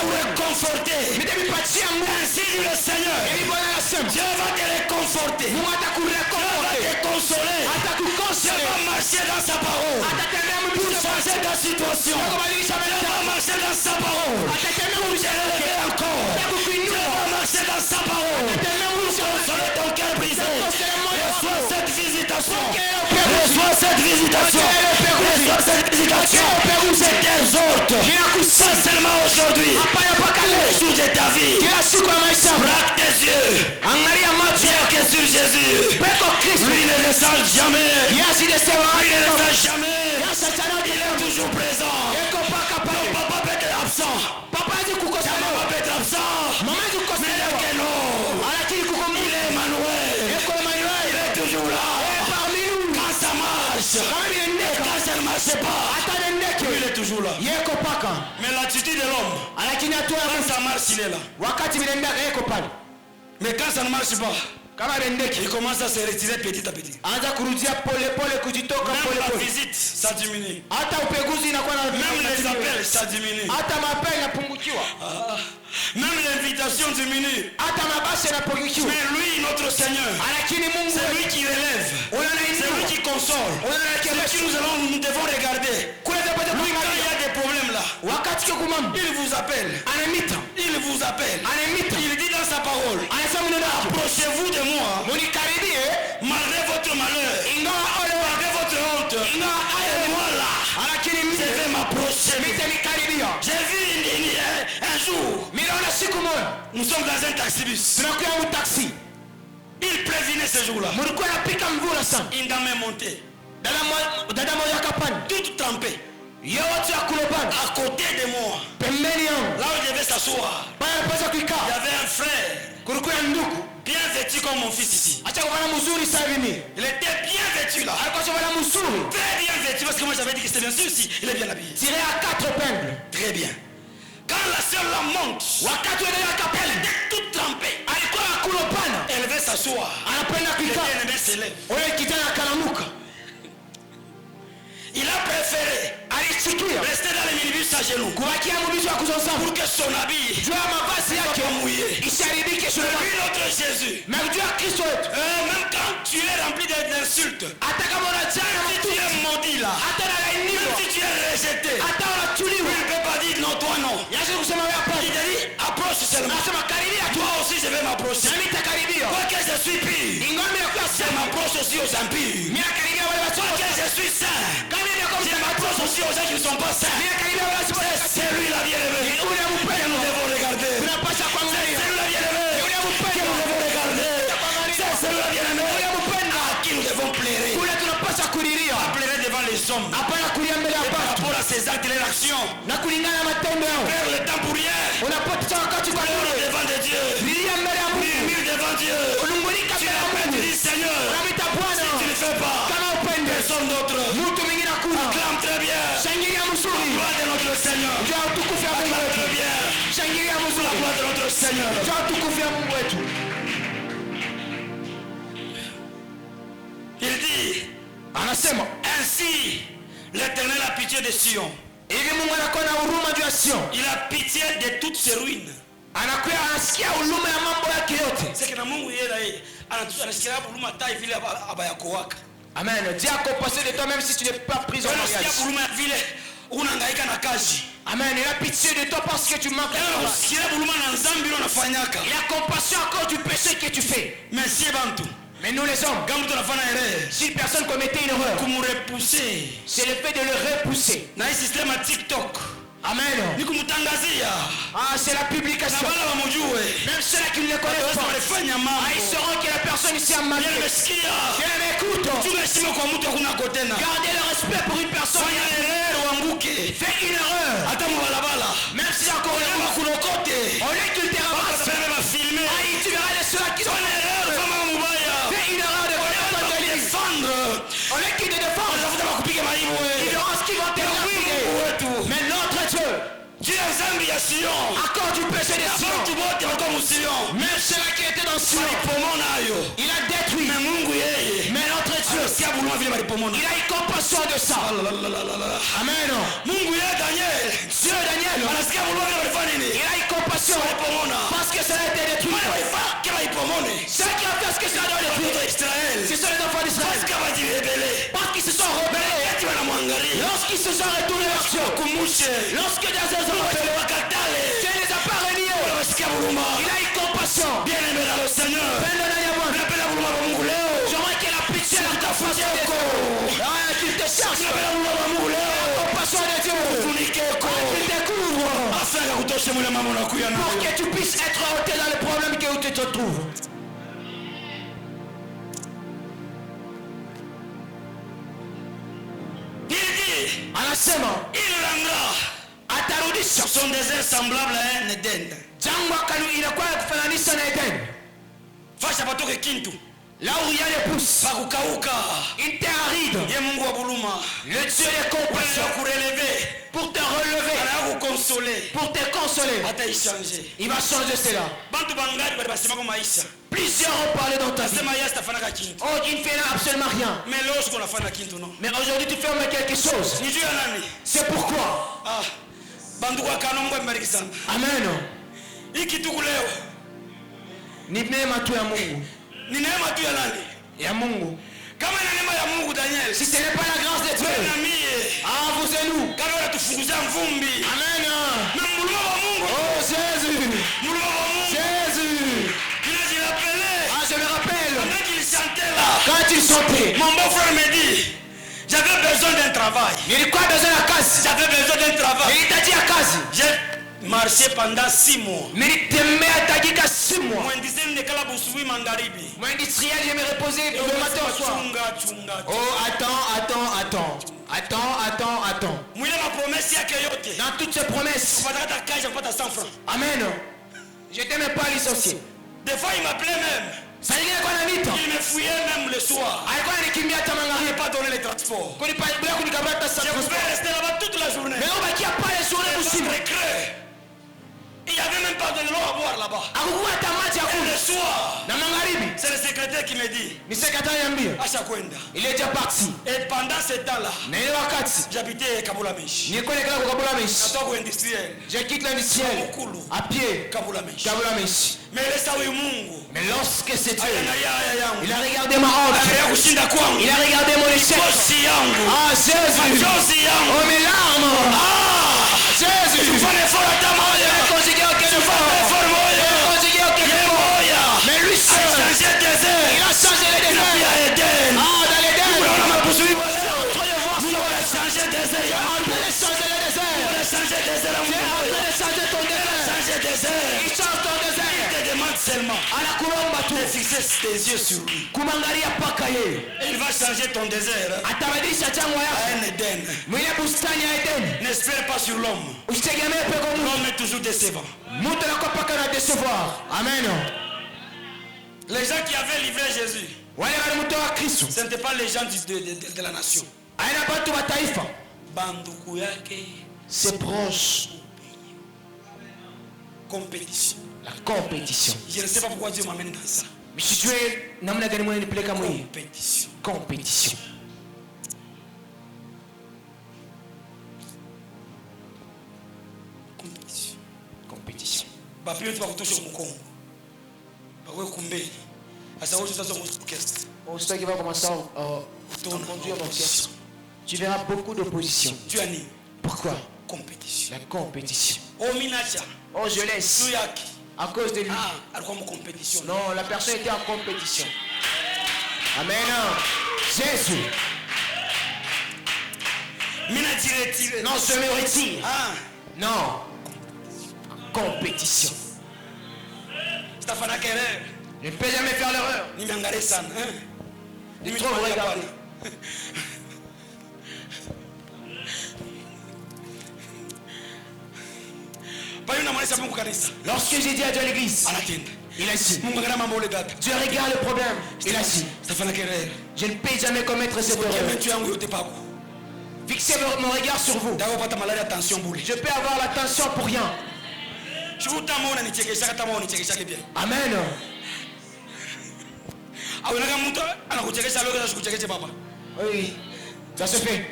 vous réconforter. Ainsi dit le Seigneur, Dieu va te réconforter, Dieu va te consoler, Dieu va marcher dans sa parole pour changer ta situation, Dieu va marcher dans sa parole pour te relever encore, Dieu va marcher dans sa parole pour consoler ton cœur brisé. Reçois cette visitation, reçois cette visitation, reçois cette visitation. C'est t'exhorte, pas seulement aujourd'hui, les jours de ta vie. Braque tes yeux, tiens que sur Jésus. Lui ne descend jamais, lui ne descend jamais, il est toujours présent. Ton papa peut être absent, ta maman peut être absent, mais il est que non, il est Emmanuel, il est toujours là. Quand ça marche, et quand ça ne marche pas, il est toujours là. Mais l'attitude de l'homme, quand ça marche, il est là. Mais quand ça ne marche pas, il commence à se retirer petit à petit. Même la visite, ça diminue. Même les appels, ça diminue. Même l'invitation diminue. Mais lui, notre Seigneur, c'est lui qui relève, c'est lui qui console. C'est qui nous devons regarder. Lui, quand il y a des problèmes là, il vous appelle. Il vous appelle. Il dit dans sa parole, approchez-vous de moi, malgré votre malheur, malgré votre honte, et moi là, je vais m'approcher. J'ai vu un jour, nous sommes dans un taxibus. Il prévenait ce jour-là. Il n'a même monté. Tout trempé. À côté de moi, là où je devais s'asseoir, il y avait un frère bien vêtu comme mon fils ici. Il était bien vêtu là. Très bien vêtu, parce que moi j'avais dit que c'était bien sûr ici. Il est bien habillé. Tiré à 4 épingles. Très bien. Quand la sœur la monte, elle était toute trempée. Elle devait s'asseoir. Le bien-aimé s'élève. Il a préféré rester dans le minibus à genoux pour que son habit soit mouillé. Depuis notre Jésus, même quand tu es rempli d'insultes, si tu es maudit là, si tu es rejeté, il ne peut pas dire non, toi non. Il te dit approche seulement. Toi aussi je vais m'approcher. Quoi que je suis pire, je m'approche aussi aux impurs. Quoi que je suis saint, je m'approche aussi aux gens qui ne sont pas saints. C'est lui la bien-aimée que nous devons regarder. C'est celui la bien-aimée que nous devons regarder. C'est celui la bien-aimée à qui nous devons plairer. Pas plairer devant les hommes. Par rapport à ses actes et leurs actions. Perdre le temps pour rien. Pleurer devant Dieu. Murmure devant Dieu. Tu l'appelles, tu dis Seigneur, si tu ne le fais pas, personne d'autre. Acclame très bien. La gloire de notre Seigneur. Acclame très bien. La gloire de notre Seigneur. Il dit, ainsi l'Éternel a pitié de Sion. Il a pitié de toutes ses ruines. C'est que na Mungu yeye anasikia huruma tai vile abayakowaka. Amen. Dis à compassion de toi même si tu n'es pas pris en mariage. Amen. Il a pitié de toi parce que tu manques de travail. Il a compassion encore du péché que tu fais. Mais nous les hommes, si une personne commettait une erreur, c'est le fait de le repousser. Amen. Ah, c'est la publication. Même ceux-là qui ne le connaissent pas, ils sauront que la personne ici a mal. Écoute. Gardez le respect pour une personne. Fais une erreur. Même si c'est encore une erreur. Au lieu qu'il te ramasse, tu verras les ceux-là qui sont en erreur. Fais une erreur de défendre. Au lieu qu'ils te défendent, ils verront ce qu'ils vont te dire. Mais notre Dieu, accorde du péché des Sion. Même ceux-là qui étaient dans Sion, il a détruit. Mais notre Dieu, il a eu compassion de ça. Amen. Dieu Daniel, il a eu compassion parce que ça a été détruit. Ceux qui ont fait ce que ça doit détruire, ce sont les enfants d'Israël. Parce qu'ils se sont rebellés. Lorsqu'ils se sont retournés vers Dieu, lorsque des hommes Dieu les a pas reniés, il a eu compassion. Bien-aimé dans le Seigneur, j'aimerais qu'il a pitié de ta façon de qu'il te cherche. La compassion de Dieu, qu'il te couvre pour que tu puisses être ôté dans le problème que tu te trouves. Anasema atarudisha son désert semblable à un Eden. Jangwa kanu inakuwa kufananisha na Eden. Fasha patoke kintu. Là où il y a les pousses. Pakukauka. Une terre aride. Ye Mungu wa buluma. Le Dieu des compassions. Pour relever. Pour te relever. Pour te consoler. Il va changer cela. Plusieurs ont parlé dans ta vie. Oh, il ne fait absolument rien. Mais aujourd'hui tu fais quelque chose. C'est pourquoi. Amen. Ni neema tu ya Mungu. Ni neema tu ya nani? Ya Mungu. Kama ni neema ya Mungu Daniel. Si ce n'est pas la grâce de Dieu. Ah, vous et nous. Kama unatufunguza mvumbi. Amen. Na muluma wa Mungu. Oh Jésus. Muluma wa Mungu. Jésus. Ah, je me rappelle. Quand il chantait. Mon beau-frère me dit, j'avais besoin d'un travail. Il quoi besoin de kazi? J'avais besoin d'un travail. Il t'a dit à kazi. J'ai marché pendant 6 mois. Mais tu m'as attaqué 6 mois. Moi industriel, je me reposais le matin au soir. Oh, attends. Dans toutes ces promesses. Amen. Je n'étais même pas licencié. Des fois, il m'appelait même. Il me fouillait même le soir. Il n'a pas donné les transports. Je pouvais rester là-bas toute la journée. Mais on va qui a pas les journées aussi. Il n'y avait même pas de l'eau à boire là-bas. Et le soir, c'est le secrétaire qui me dit, il est déjà parti. Et pendant ce temps-là, j'habitais Kabulamesh. Je quitte l'industriel à pied. Kabulamesh. Mais lorsque c'est Dieu, il a regardé ma honte, il a regardé mon échec. Ah Jésus, oh mes larmes. Ah Jésus, tu fais l'effort à ta mort. Mais lui seul, il a changé les déserts. Ah, dans l'Éden. Il a changé les déserts. Il change ton désert. Il te demande seulement de fixer tes yeux sur lui. Et il va changer ton désert à un Éden. N'espère pas sur l'homme. L'homme est toujours décevant. Amen. Les gens qui avaient livré Jésus, ce n'étaient pas les gens de la nation. C'est proche. Compétition. La compétition. Je ne sais pas pourquoi Dieu m'amène dans ça. Compétition. Compétition. Compétition. Aussitôt qu'il va commencer conduire l'orchestre, tu verras beaucoup d'opposition. Pourquoi? Compétition. La compétition. Oh, je laisse. À cause de lui. Non, la personne était en compétition. Amen. Jésus. Non, je me retire. Non. Compétition. Je ne peux jamais faire l'erreur. Il trop regarder. Lorsque j'ai dit à Dieu à l'église, il a dit. Dieu regarde le problème. Il a dit. Je ne peux jamais commettre cette erreur. Fixez mon regard sur vous. Je peux avoir la tension pour rien. Amen. Oui, ça se fait.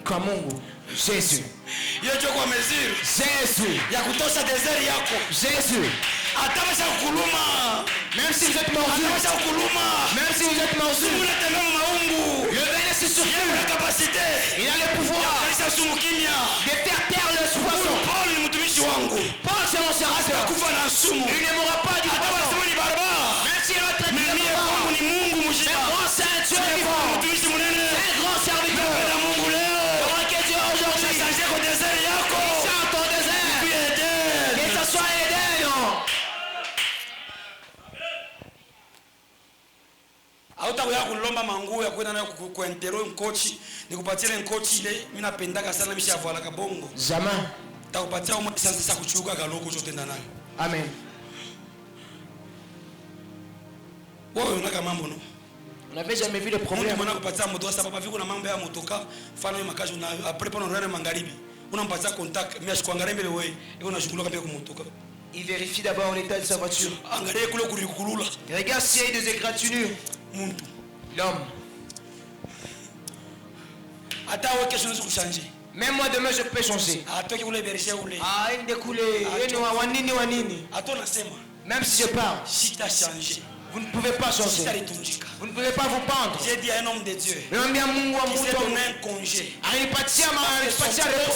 Kwa Mungu. Jésus. Jésus. Jésus. Même si vous êtes mordu. Même si vous êtes mordu. Le vin se survole. Il a le pouvoir de faire taire le poisson. Paul c'est mon serviteur. Il ne mourra pas du poisson. Même s'il va traiter de mort. C'est un grand saint Dieu vivant. C'est un grand serviteur. Hautakuya kulomba manguo ya kwenda nayo kuentero mkochi nikupatie mkochi ile mimi napendaka sana mishavala kabongo jamais takupatia umo sasa kuchuka kaloko chotenda nayo. Amen. Wewe unaka mambo no. On n'avait jamais vu le problème. Mwana kupatia moto sasa papa viko na mambo ya motoka fana makazi na après pendant rene magharibi unampatia contact mais ashikuangalia mbele wewe iko unashughulika pia kumotoka. Il vérifie d'abord l'état de sa voiture. Il regarde s'il y a des égratignures. L'homme. Même moi demain je peux changer. Il découle. Même si je pars. Vous ne pouvez pas changer. Vous ne pouvez pas vous pendre. J'ai dit à un homme de Dieu. Qui s'est donné un congé.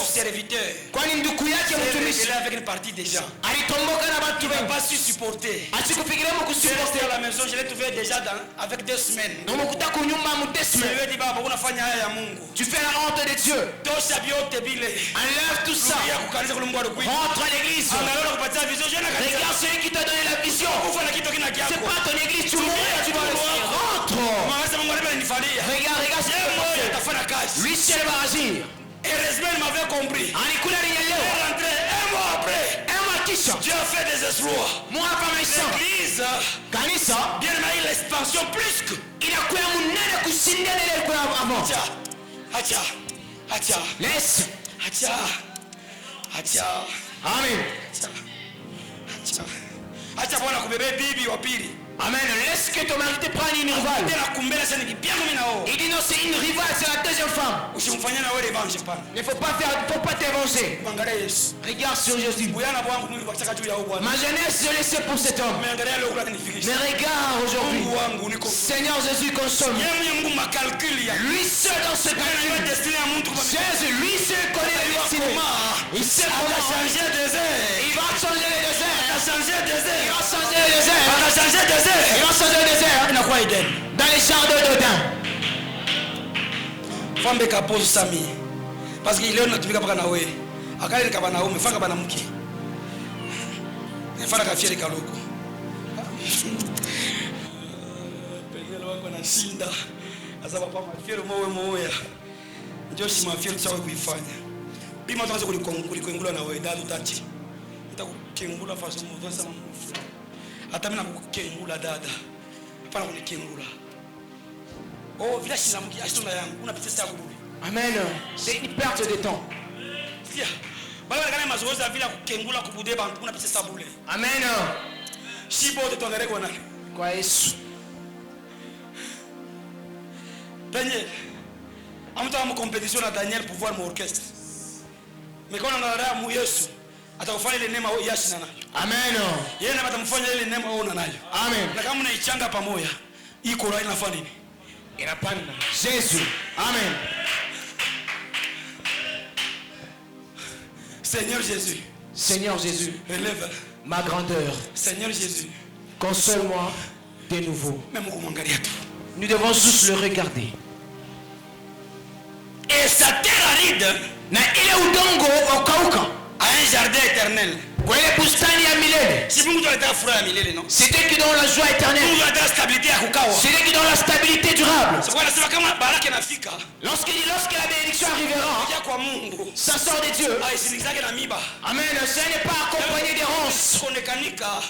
Serviteur. Il est avec une partie des gens. Il n'a pas su supporter. À la maison, je l'ai trouvé déjà avec 2 semaines. Je lui ai dit, tu fais la honte de Dieu. Enlève tout ça. Rentre à l'église. Regarde celui qui t'a donné la vision. C'est pas ton église, tu mourras, tu vas le faire. Rentre. Regarde. Lui seul va agir. Heureusement, il m'avait compris. Il est rentré 1 mois après. Dieu a fait des exploits. L'église, bien eu l'expansion plus que. Laisse. Amen. Amen. Laisse que ton mari te prenne une rivale. Il dit non, c'est une rivale, c'est la deuxième femme. Il ne faut pas te venger. Regarde sur Jésus. Ma jeunesse, je l'ai laissé pour cet homme. Mais regarde aujourd'hui. Seigneur Jésus, consomme. Lui seul dans ce calcul. Jésus, lui seul connaît la destinée. Il sait comment changer des airs. Il va changer les déserts. Il va changer les déserts. Il va changer le désert. Dans les jardins d'Odin. Femme kapose Sami. Parce qu'il est natumika paka nawe. Akali kaba naume faka bana mki. Faka kafiere kaloko. Pengine wako na shinda. Asa papa mafiere moya. Ndio si mafiere tsawe kuifanya. Bima tuanze kulikongula nawe dadu tati. Nitakukengula faso mtu sana mfu. Hata mimi nakukengula dada. Hapana kunikengula. Oh, vile shinamki ashitona yangu unapita sasa kurudi. Amen. C'est une perte de temps. Tia. Bala kana mazoezi vile kukengula kubude bantu unapita sasa bule. Amen. Shibo de tondere kwa nani? Kwa Yesu. Daniel. Amta mu compétition na Daniel pour voir mon orchestre. Mais quand on a mu Yesu, atakufanya ile neema yashi na nayo. Amen. Yeye ndiye atamfanya ile neema wewe nayo. Amen. Na kama unaichanga pamoja, iko roho inafanya nini? Inapanda. Jésus. Amen. Seigneur Jésus. Seigneur Jésus. Relève ma grandeur. Seigneur Jésus. Console-moi de nouveau. Même kumwangalia tu. Nous devons tous le regarder. Et sa terre aride na ile udongo ukauka a un jardin éternel. Kwa ile bustani ya milele. Si Mungu anataka furaha ya milele, non? C'était qui dans la joie éternelle. Mungu anataka stabilité ya kukawa. C'était qui dans la stabilité durable. Sasa anasema kama baraka inafika. Lorsque la bénédiction arrivera, ya kwa Mungu. Ça sort de Dieu. Ah, isinizake na miba. Amen. Ça n'est pas accompagné des ronces. Konekanika.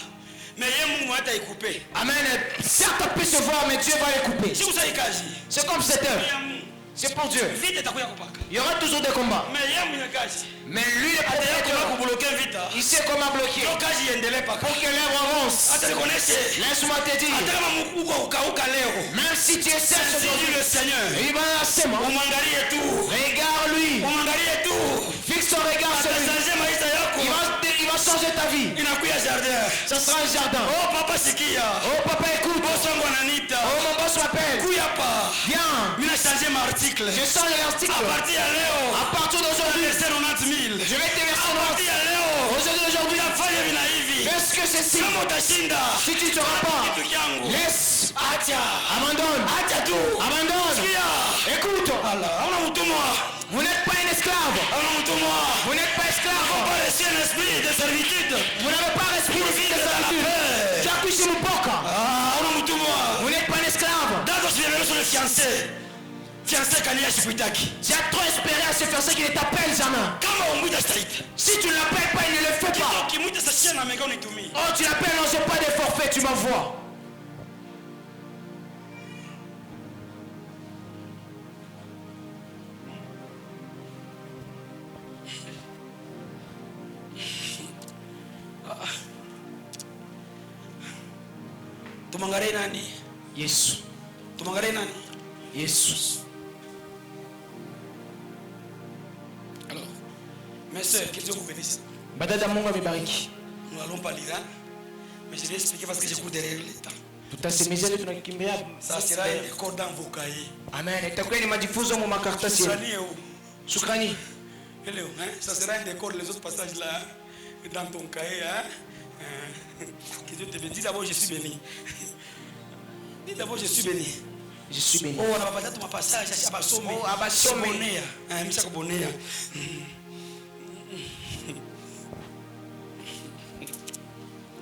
Mais yeye Mungu hata ikupe. Amen. Certes on peut se voir, mais Dieu va les couper. Si vous savez kazi. C'est comme cette œuvre. C'est pour Dieu. Il y aura toujours des combats. Mais lui, le il sait comment bloquer. Pour que l'œuvre avance. Laisse-moi te dire. Même si tu es seul aujourd'hui, le Seigneur, il va lancer moi. Regarde lui. Fixe ton regard sur lui. Il va changer ta vie. Ça sera un jardin. Oh papa écoute. Oh mon boss m'appelle. Viens. Je sens l'article. À partir d'aujourd'hui, je vais te verser 90. Aujourd'hui, fais ce que c'est si. Si tu ne seras pas, laisse. Abandonne. Écoute. Vous n'êtes pas un esclave. Vous n'êtes pas esclave. Vous n'avez pas respect de servitude. Tu as couché mon poca. Vous n'êtes pas un esclave. Tu as trop espéré à ce fiancé qui ne t'appelle jamais. Si tu ne l'appelles pas, il ne le fait pas. Oh, tu l'appelles, non, j'ai pas de forfait, tu m'envoies. Tumangare nani? Yesu. Tumangare nani? Yesu. Alors, mes sœurs, que Dieu vous bénisse. Badada Mungu amebariki. Nous n'allons pas lire, hein? Mais je vais expliquer parce que je cours derrière le temps. Tutasemezana tunakimbia. Ça sera un record dans vos cahiers. Amen. Itakuwa ni majifunzo mu makaratasi. Shukrani. Hello, hein? Ça sera un record les autres passages là dans ton cahier, hein? Que Dieu te bénisse. D'abord, je suis béni. Dis d'abord, je suis béni. Je suis béni. Oh, on a pas ton passage, abasome. Oh, abasome. Hein, misa kubonea.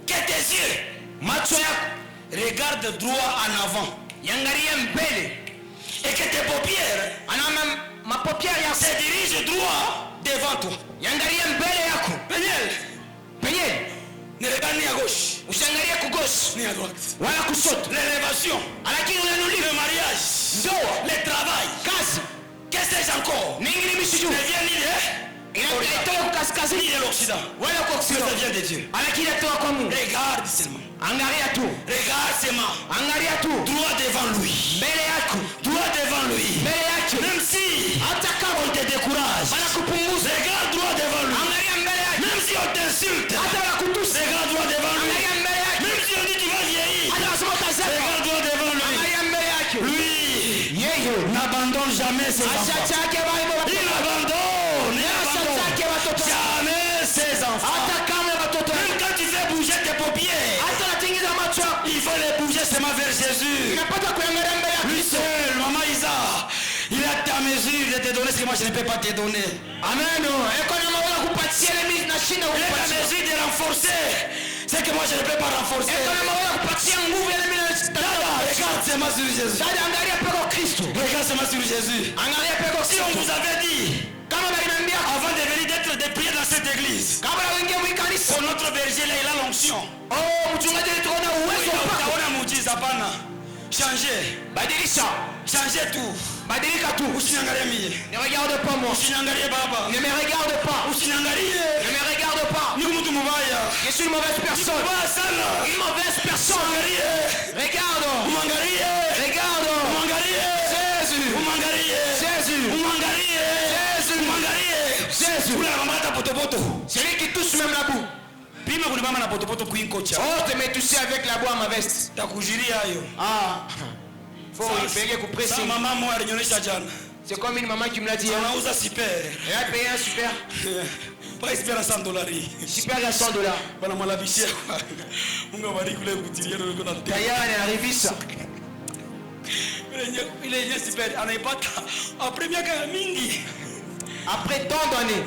Que tes yeux, macho yako, regarde droit en avant. Yangalie mbele. Et que tes paupières, ma paupière yako se dirige droit devant toi. Yangalie mbele yako. Peniel. Ne regarde ni à gauche. Usiangalie ku gauche ni à droite. Wala kushoto. L'élévation. Lakini unanuliwa le mariage. Ndoa. Le travail. Kazi. Qu'est-ce que c'est encore? Ningine misiju. Ça vient ni inatoka kaskazini ni de l'Occident. Wala kwa kusini. Ça vient de Dieu. Lakini inatoka kwa Mungu. Regarde seulement. Angalia tu. Regarde seulement. Angalia tu. Droit devant lui. Mbele yako. Droit devant lui. Mbele yake. Même si hata kama on te décourage. Wanakupunguza. Regarde droit devant lui. Angalia mbele yake. Même si on t'insulte. Hata wanakutusi. Regarde droit devant lui. Angalia mbele yake. Même si on dit tu vas vieillir. Hata wasema utazeka. Regarde droit devant lui. Angalia mbele yake. Lui. Yeye n'abandonne jamais ses enfants. Il n'abandonne jamais ses enfants. Même quand tu fais bouger tes paupières, il faut les bouger seulement vers Jésus. Lui seul, maman Isa, il a ta mesure de te donner ce que moi je ne peux pas te donner. Amen. Il a ta mesure de renforcer ce que moi je ne peux pas renforcer. Regarde seulement sur Jésus. Regarde seulement sur Jésus. Si on vous avait dit avant de venir d'être de prier dans cette église, pour notre berger là il a l'onction. Changez. Changez tout. Ne regarde pas moi. Ne me regarde pas. Ne me regarde pas. Je suis une mauvaise personne. Une mauvaise personne. Regarde. Jésus. Celui qui touche même la Oh, te mets touché avec la boîte à ma veste. Ah. Faut payer pour presser. C'est comme une maman qui me l'a dit. Elle a payé un super. Super à $100. D'ailleurs, elle est arrivée ça. Après tant d'années.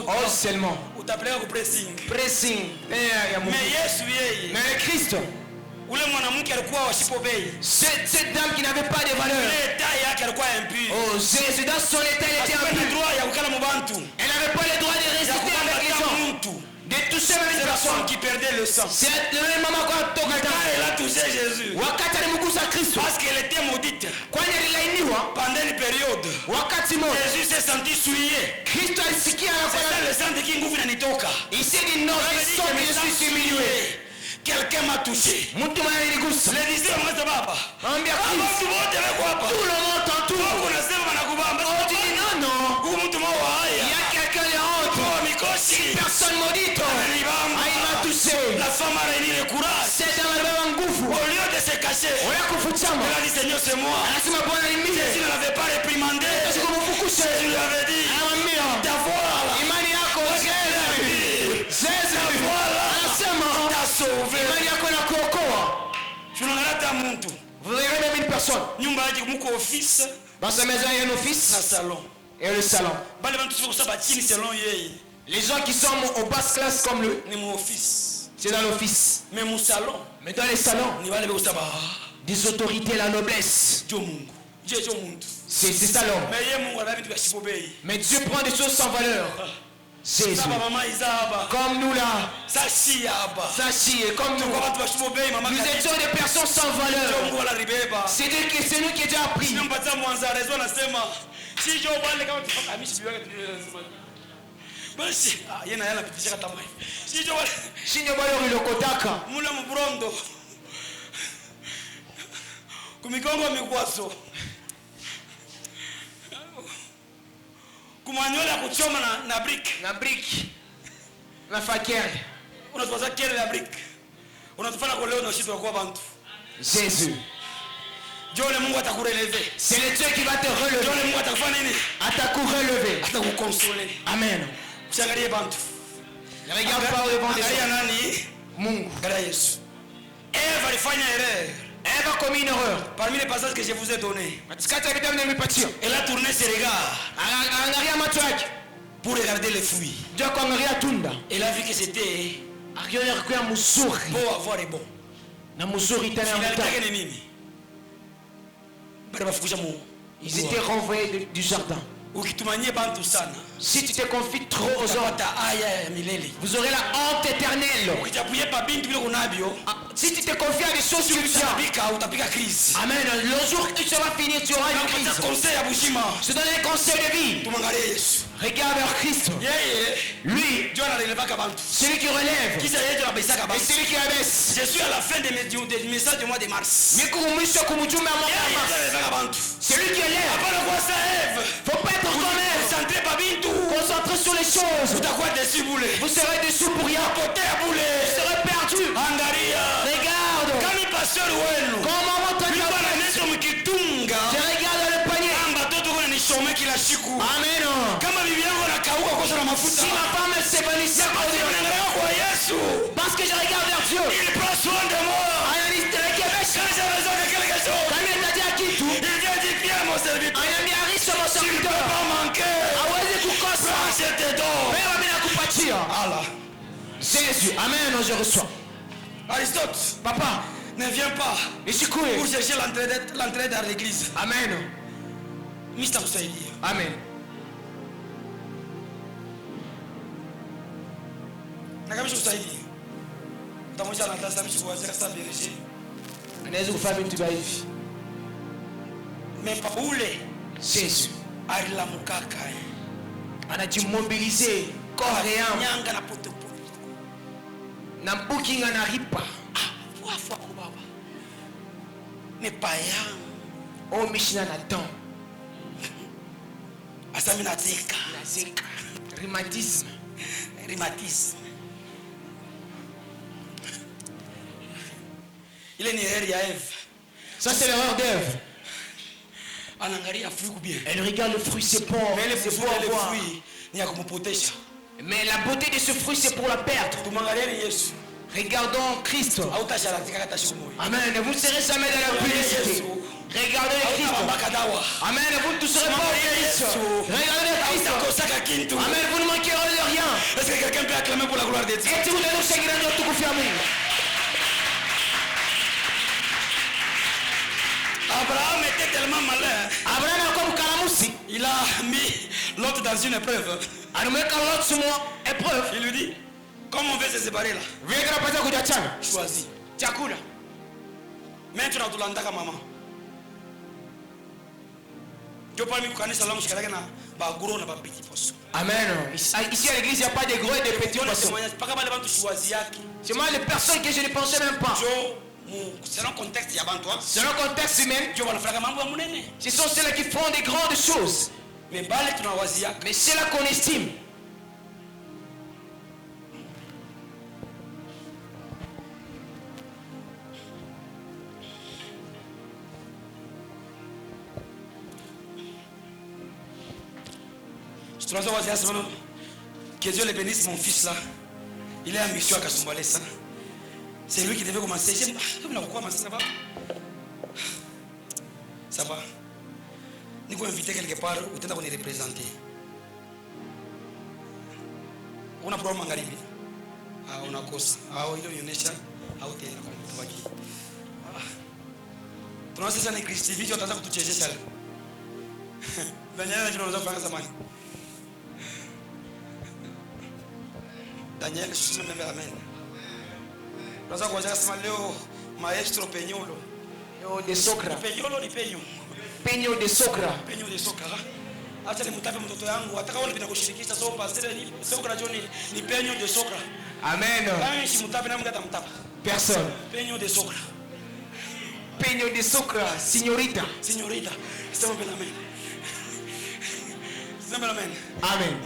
Oh seulement. Pressing. Mais Christ. Cette dame qui n'avait pas de valeur. Oh Jésus dans son état il était impur. Elle n'avait pas le droit de résister avec les gens. De toucher même une personne qui perdait le sang. C'est le même moment quand elle a touché Jésus. Parce qu'elle était maudite. Pendant une période. Jésus s'est senti souillé. C'est le sang de qui nguvu nanitoka. Il s'est dit non, je suis humilié. Quelqu'un m'a touché. Les disciples tout le monde t'entoure. Oh, tu dis non, non. Il y a quelqu'un de honte. Personne maudite. Ah, il m'a touché. La femme a réuni le courage. C'est dans le même gouffre. Au lieu de se cacher, elle a dit Seigneur, c'est moi. Jésus ne l'avait pas réprimandé. Je lui avais dit ta voix là. T'a sauvé. Vous avez même une personne. Dans sa maison, il y a un office et le salon. Les gens qui sont aux basses classes comme lui, c'est dans l'office. Mais mon salon, mais dans les salons, des autorités, la noblesse. C'est ça l'homme. Mais Dieu prend des choses sans valeur. Jésus. Comme nous là. Sachi, comme nous. Nous étions des personnes sans valeur. C'est-à-dire que c'est nous qui avons déjà appris. Kumanyola kuchoma na brick. Na fakere. Unatuwaza kile la brick. Unatufanya kwa leo na shida kwa bantu. Jésus. Dieu Mungu atakurelever. C'est le Dieu qui va te relever. Dieu Mungu atakufanya nini? Atakurelever. Atakukonsoler. Amen. Usiangalie bantu. Ne regarde pas devant des gens. Nani? Mungu. Gara Yesu. Eve alifanya erreur. Eve a commis une erreur. Parmi les passages que je vous ai donnés, elle a tourné ses regards pour regarder les fruits. Elle a vu que c'était beau avoir et bon. Ils étaient renvoyés du jardin. Si tu te confies trop aux hommes, vous aurez la honte éternelle. Si tu te confies à des choses spirituelles, amen, le jour que tu vas finir, tu auras une crise. Je donne un conseil de vie. Regarde vers Christ. Lui, celui qui relève et celui qui abaisse. Je suis à la fin des messages du mois de mars. C'est lui qui élève. Faut pas être comme elle. Concentrez sur les choses. Vous serez déçus pour rien. Vous serez perdu. Regarde. Comment votre je regarde le panier. Amen. Si ma femme s'évanouissait parce que je regarde vers Dieu, il prend soin de moi. Quand j'ai besoin de quelque chose, il vient dire viens mon serviteur. Tu ne peux pas manquer. Prends, je te donne. Allah. Jésus, amen, je reçois. Aristote, papa, ne viens pas pour chercher l'entrée dans l'église. Amen. Amen. Mais pas où les Jésus. anajimobilize corps et âme na bookinga na ripa mais païen o mishina na temps asamina zeka rhumatisme ile ni erreur ya Eve. Ça c'est l'erreur d'Ève. Elle regarde le fruit, c'est bon. Mais c'est beau à voir. Mais la beauté de ce fruit, c'est pour la perdre. Regardons Christ. Amen. Vous ne serez jamais dans la publicité. Regardez Christ. Amen. Vous ne toucherez pas au Christ. Regardez Christ. Amen. Vous ne manquerez de rien. Est-ce que quelqu'un peut acclamer pour la gloire de Dieu? Et tu vous donnes ce grand tout confirmé. Abraham était tellement malin. Abraham est comme Kalamoussi. Il a mis l'autre dans une épreuve. Il lui dit, comment on veut se séparer là? Choisis. Maintenant tu l'as maman. Amen. Ici à l'église, il n'y a pas de gros et de petits poissons. C'est moi les personnes que je ne pensais même pas. Selon le contexte, selon le contexte humain, ce sont ceux-là qui font des grandes choses. Mais c'est là qu'on estime. Que Dieu le bénisse, mon fils là. Il est en mission à Kasumbalé ça. C'est lui qui devait commencer. Ça va? Ça va? Nous pouvons inviter quelque part où tu es représenté. On a problème Mangaribi. On a cause. Il y a une échelle. Tu n'as pas de Christ. Tu as tout cherché ça. Daniel, tu n'as pas fait ça. Daniel, je suis même amen. Nós vamos fazer leo maestro Peñolo. De Socra. Peñolo ni Peño. Peño de Socra. Peño de Socra. Acha nimtape mtoto yangu atakaona bila kushirikisha so pastor ni Socra Johnny ni Peño de Socra. Amen. Kama simtape na mgata mtapa. Personne. Peño de Socra. Peño de Socra, signorita. Signorita. Estamos bien amen. Amen. Amen.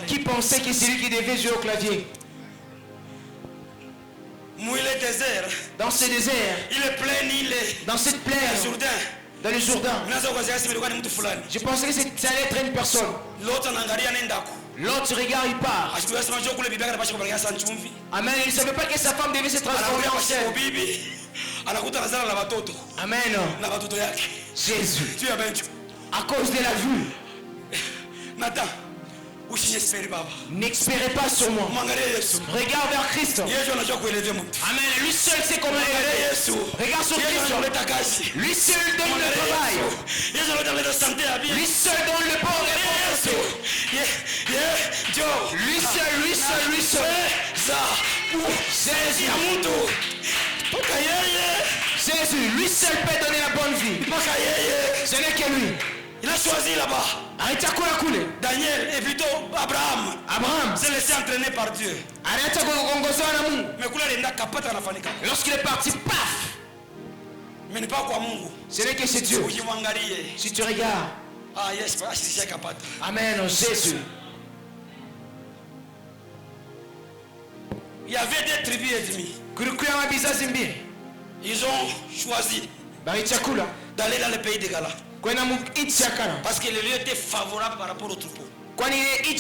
Qui pensait que c'est lui qui devait jouer au clavier? Dans ce désert, il est plein, dans cette plaine, dans le Jourdain, je pensais que ça allait être une personne. L'autre regarde, il part. Amen. Il ne savait pas que sa femme devait se transformer en chair. Amen. Jésus. À cause de la vue. Nathan, n'espérez pas sur moi. Regarde vers Christ. Amen. Lui seul sait comment élever. Regarde sur Christ. Lui seul donne le travail. Lui seul donne le bon réponse. Lui seul. Jésus, lui seul peut donner la bonne vie. Ce n'est que lui. Il a choisi là-bas. Daniel et plutôt Abraham s'est laissé entraîner par Dieu. Mais lorsqu'il est parti, paf. Mais n'est pas quoi Mungu. Ce n'est que c'est Dieu. Si tu regardes. Amen, Jésus. Il y avait des tribus ennemies. Ils ont choisi d'aller dans le pays de Gala. Parce que le lieu était favorable par rapport au troupeau. Mais ils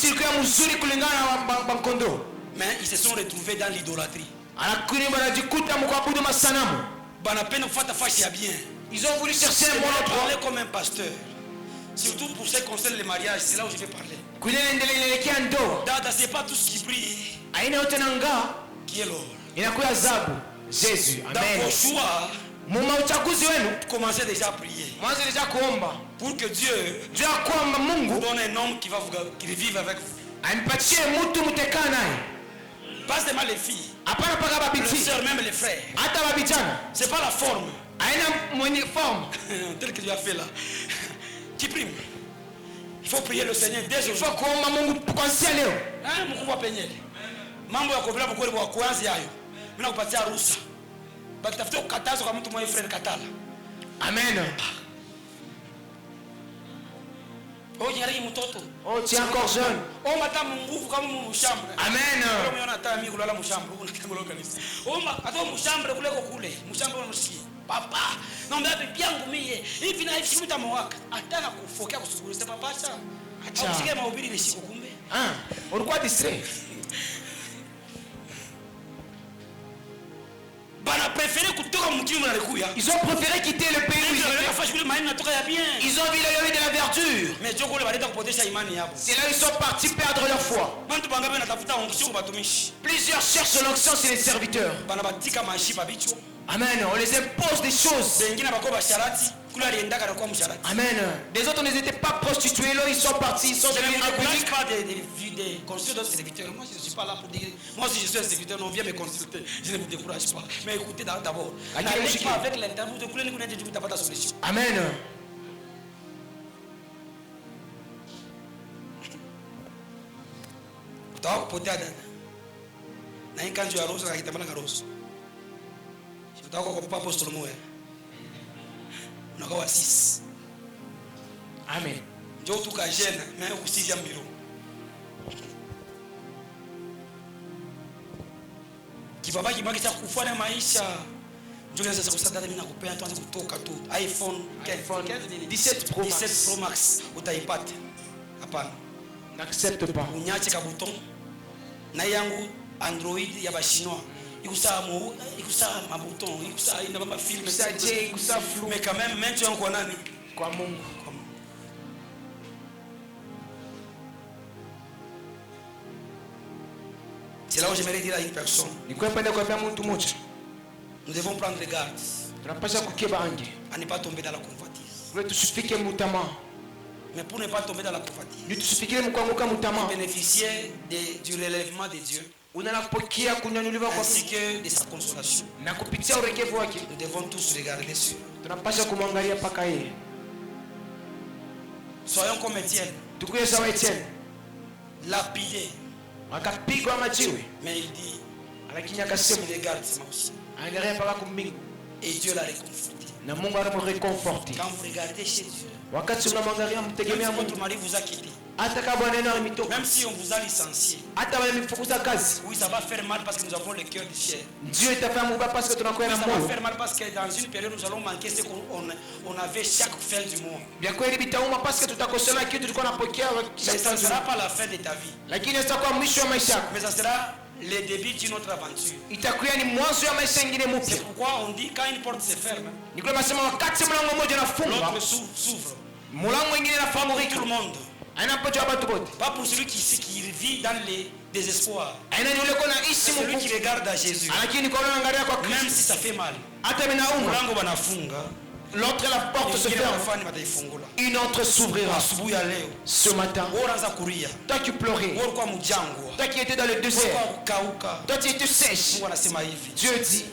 se sont retrouvés dans l'idolâtrie. Ils ont voulu chercher un bon endroit. Parler comme un pasteur. Surtout pour ce qui concerne le mariage, c'est là où je vais parler. C'est pas tout ce qui brille qui est l'or. Jésus. Dans vos choix, commencez déjà à prier. Pour que Dieu vous donne un homme qui va vivre avec vous. Pas seulement les filles, les sœurs, même les frères. C'est pas la forme. Tel que tu as fait là. Tu primes. Il faut prier le Seigneur dès aujourd'hui. Il faut kuomba Mungu kuanzia leo. Mkubwa penyele. Mambo ya kuvula bukuri kwa kuanzia hayo. Mimi nakupatia ruhusa. Bakitafuta kukataza kwa mtu mmoja frère katala. Amen. Oh, nyari mtoto. Oh, tu es encore jeune. Oh, matamu nguvu kama mshambre. Amen. Kama unaona hata mimi kulala mshambre kuna kitu mloka kanisa. Oh, hata mshambre kule. Mshambre unamsikia. Papa, naomba bibi yangu mie. Hivi na hivi mtamwaka. Ataka kufokea kusugurisha papa acha. Acha. Usikie mahubiri ile siku kumbe. Ulikuwa distrait. Ils ont préféré quitter le pays où ils étaient. Ils ont vu le de la verdure. C'est là où ils sont partis perdre leur foi. Plusieurs cherchent l'onction chez les serviteurs. Amen. On les impose des choses. Amen. Les autres n'étaient pas prostitués, là ils sont partis, ils sont devenus impudiques. Pas des consultants de serviteurs. Moi je ne suis pas là pour dire. Moi si je suis un serviteur, on vient me consulter. Je ne vous décourage pas. Mais écoutez d'abord. N'allez pas avec l'interview de Koulé Nikoune Dieu pas ta solution. Amen. Tu as poté à na quand tu as rose à kitamana rose. Je t'ai encore pas poste le mot. On a 6. Amen. Ndio tukajena mais au 6e bureau. Kibaba kimaki kufanya maisha. Ndio sasa kusada mimi nakupea tuanze kutoka tu iPhone 17 Pro Max utaipata. Hapana. N'accepte pas. Unyache ka bouton. Na yangu Android ya bashinois. Ikusa ma bouton, ikusa ina ma film, ikusa flou. Mais quand même tu en nani? Kwa Mungu. C'est là où j'aimerais dire à une personne. Nous devons prendre garde à ne pas tomber dans la convoitise. Mais pour ne pas tomber dans la convoitise, bénéficier du relèvement de Dieu ainsi que de sa consolation. Nous devons tous regarder sur. Soyons comme Étienne. Lapidé. Mais il dit, il regarde aussi. Et Dieu l'a réconforté. Quand vous regardez chez Dieu, même si votre mari vous a quitté, même si on vous a licencié, oui, ça va faire mal parce que nous avons le cœur de chair. Ça va faire mal parce que dans une période nous allons manquer ce qu'on avait chaque fin du mois. Mais ça ne sera pas la fin de ta vie. Mais ça sera le début d'une autre aventure. C'est pourquoi on dit quand une porte se ferme, l'autre s'ouvre. Tout le monde. Pas pour celui qui vit dans les désespoirs. Celui qui regarde à Jésus. Même si ça fait mal. L'autre, la porte se ferme. Une autre s'ouvrira. Ce matin, toi qui pleurais, toi qui étais dans le désert, toi qui étais sèche, Dieu dit,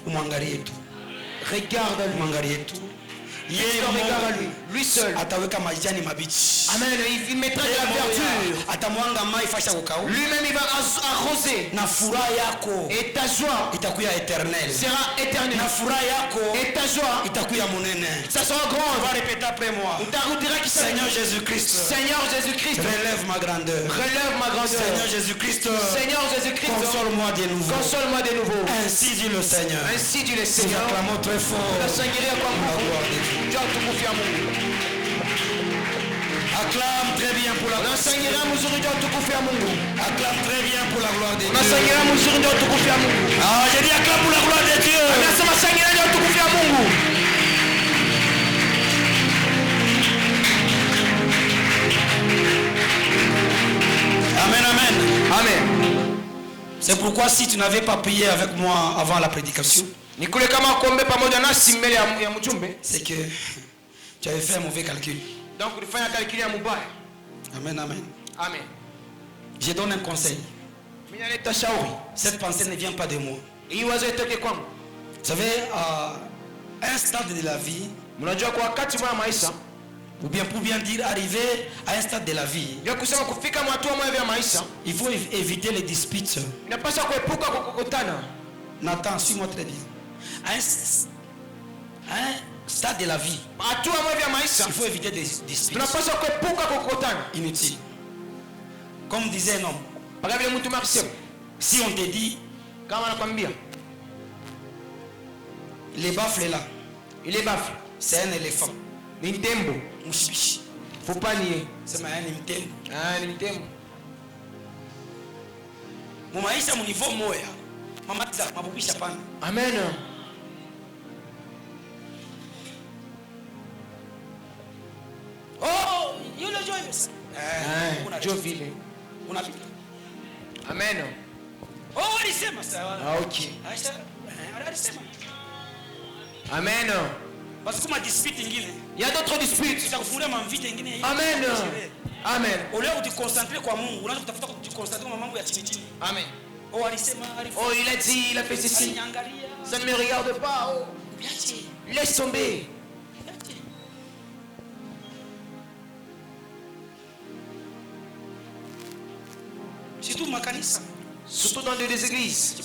regarde-le. Regarde lui, lui seul. Amen. Il mettra de la verdure. Lui-même il va arroser. Et ta joie sera éternelle. Et ta joie ça sera grand. On va répéter après moi. Seigneur Jésus-Christ. Seigneur Jésus-Christ. Relève ma grandeur. Seigneur Jésus-Christ. Console-moi de nouveau. Ainsi dit le Seigneur. Nous acclamons très fort la gloire de Dieu. Acclame très bien pour la gloire de Dieu. Acclame très bien pour la gloire de Dieu. Ah, j'ai dit acclame pour la gloire de Dieu. Amen, amen. Amen. C'est pourquoi si tu n'avais pas prié avec moi avant la prédication, c'est que tu avais fait un mauvais calcul. Donc il faut un calcul à Moubaï. Amen, amen. Amen. Je donne un conseil. Cette pensée ne vient pas de moi. Vous savez, à un stade de la vie, ou bien pour bien dire arriver à un stade de la vie, il faut éviter les disputes. Nathan, suis-moi très bien. À un stade de la vie, il faut éviter des disputes inutiles. Comme disait un homme, si on te dit les baffles là, c'est un éléphant. Nintembo. Mushibishi. Faut pas nier. C'est un Nintembo. Ah, Nintembo. Mon maïs à mon niveau moya. Maman ça, ma boubi chapan. Amen. Oh, you le joyeux. Jovile. On a vu. Amen. Oh, alisema ça. Ah, OK. Alisema. Amen. Parce que ma dispute ingine. Il y a d'autres disputes. Ça kufunga mamvita ingine. Amen. Amen. Au lieu de te concentrer kwa Mungu, unaanza kutafuta kujikoncentrer kwa mambo ya chini chini. Amen. Oh, alisema, oh, il a dit, il a fait ceci. Ça ne me regarde pas. Oh. Laisse tomber. Surtout ma kanisa. Surtout dans des églises.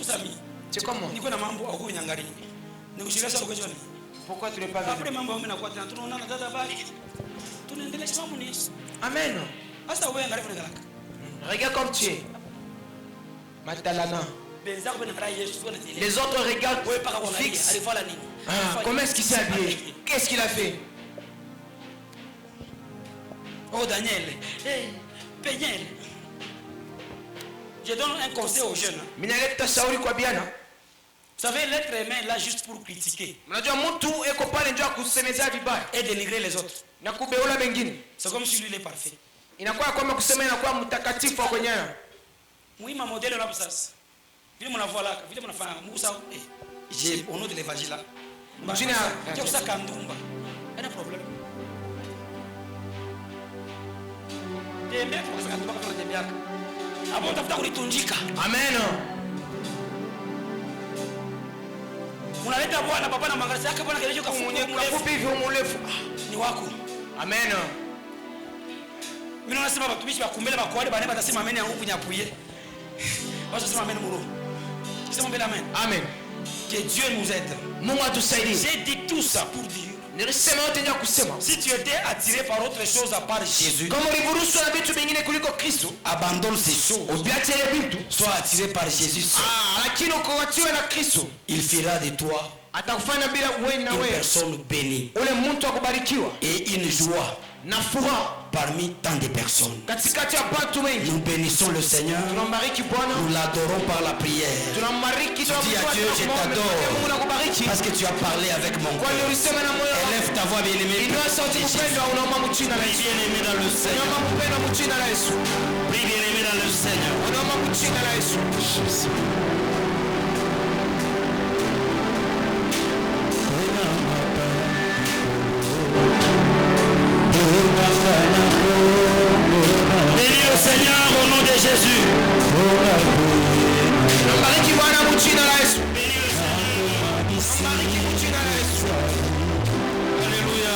C'est comment? Pourquoi tu n'es pas venu? Amen. Regarde comme tu es. Matalana. Les autres regardent fixe. Ah, comment est-ce qu'il s'est habillé? Qu'est-ce qu'il a fait? Oh Daniel. Daniel. Je donne un conseil aux jeunes. Vous savez, l'être humain est là juste pour critiquer et dénigrer les autres. C'est comme si lui il est parfait. Oui, ma modèle là, j'ai au nom de l'évangile là. Il y a un problème. Amen. Unaleta bwana papa na magazi yake bwana kelele kafupi hivi umurefu ni wako. Amen. Mimi nasema watumishi wa kumbele bakwale bane batasema amen yangu kunyapuye. Basi sema amen muro. Sema mbele amen. Amen. Que Dieu nous aide. Mungu atusaidie. J'ai dit tout ça pour dire. Si tu étais attiré par autre chose à part Jésus, abandonne ces choses. Sois attiré par Jésus. Il fera de toi une personne bénie et une joie parmi tant de personnes. Nous bénissons le Seigneur, nous l'adorons par la prière. Tu dis à Dieu, je t'adore parce que tu as parlé avec mon cœur. Élève ta voix, bien-aimé. Bien-aimé dans le Seigneur. Prie, bien-aimé dans le Seigneur. Bénis le Seigneur au nom de Jésus. Alléluia.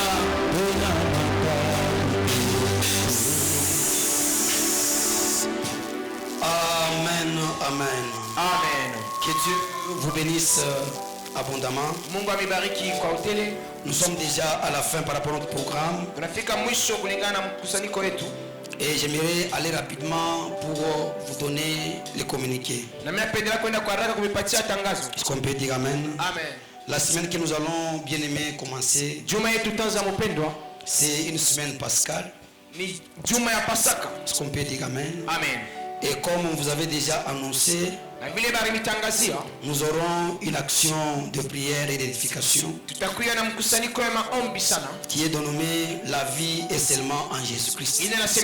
Amen. Amen. Amen. Que Dieu vous bénisse abondamment. Nous sommes déjà à la fin par rapport à notre programme. Et j'aimerais aller rapidement pour vous donner les communiqués. Est-ce qu'on peut dire amen? Amen. La semaine que nous allons bien aimer commencer, c'est une semaine pascale. Est-ce qu'on peut dire amen? Amen. Et comme vous avez déjà annoncé, nous aurons une action de prière et d'édification qui est dénommée la vie est seulement en Jésus-Christ. Est-ce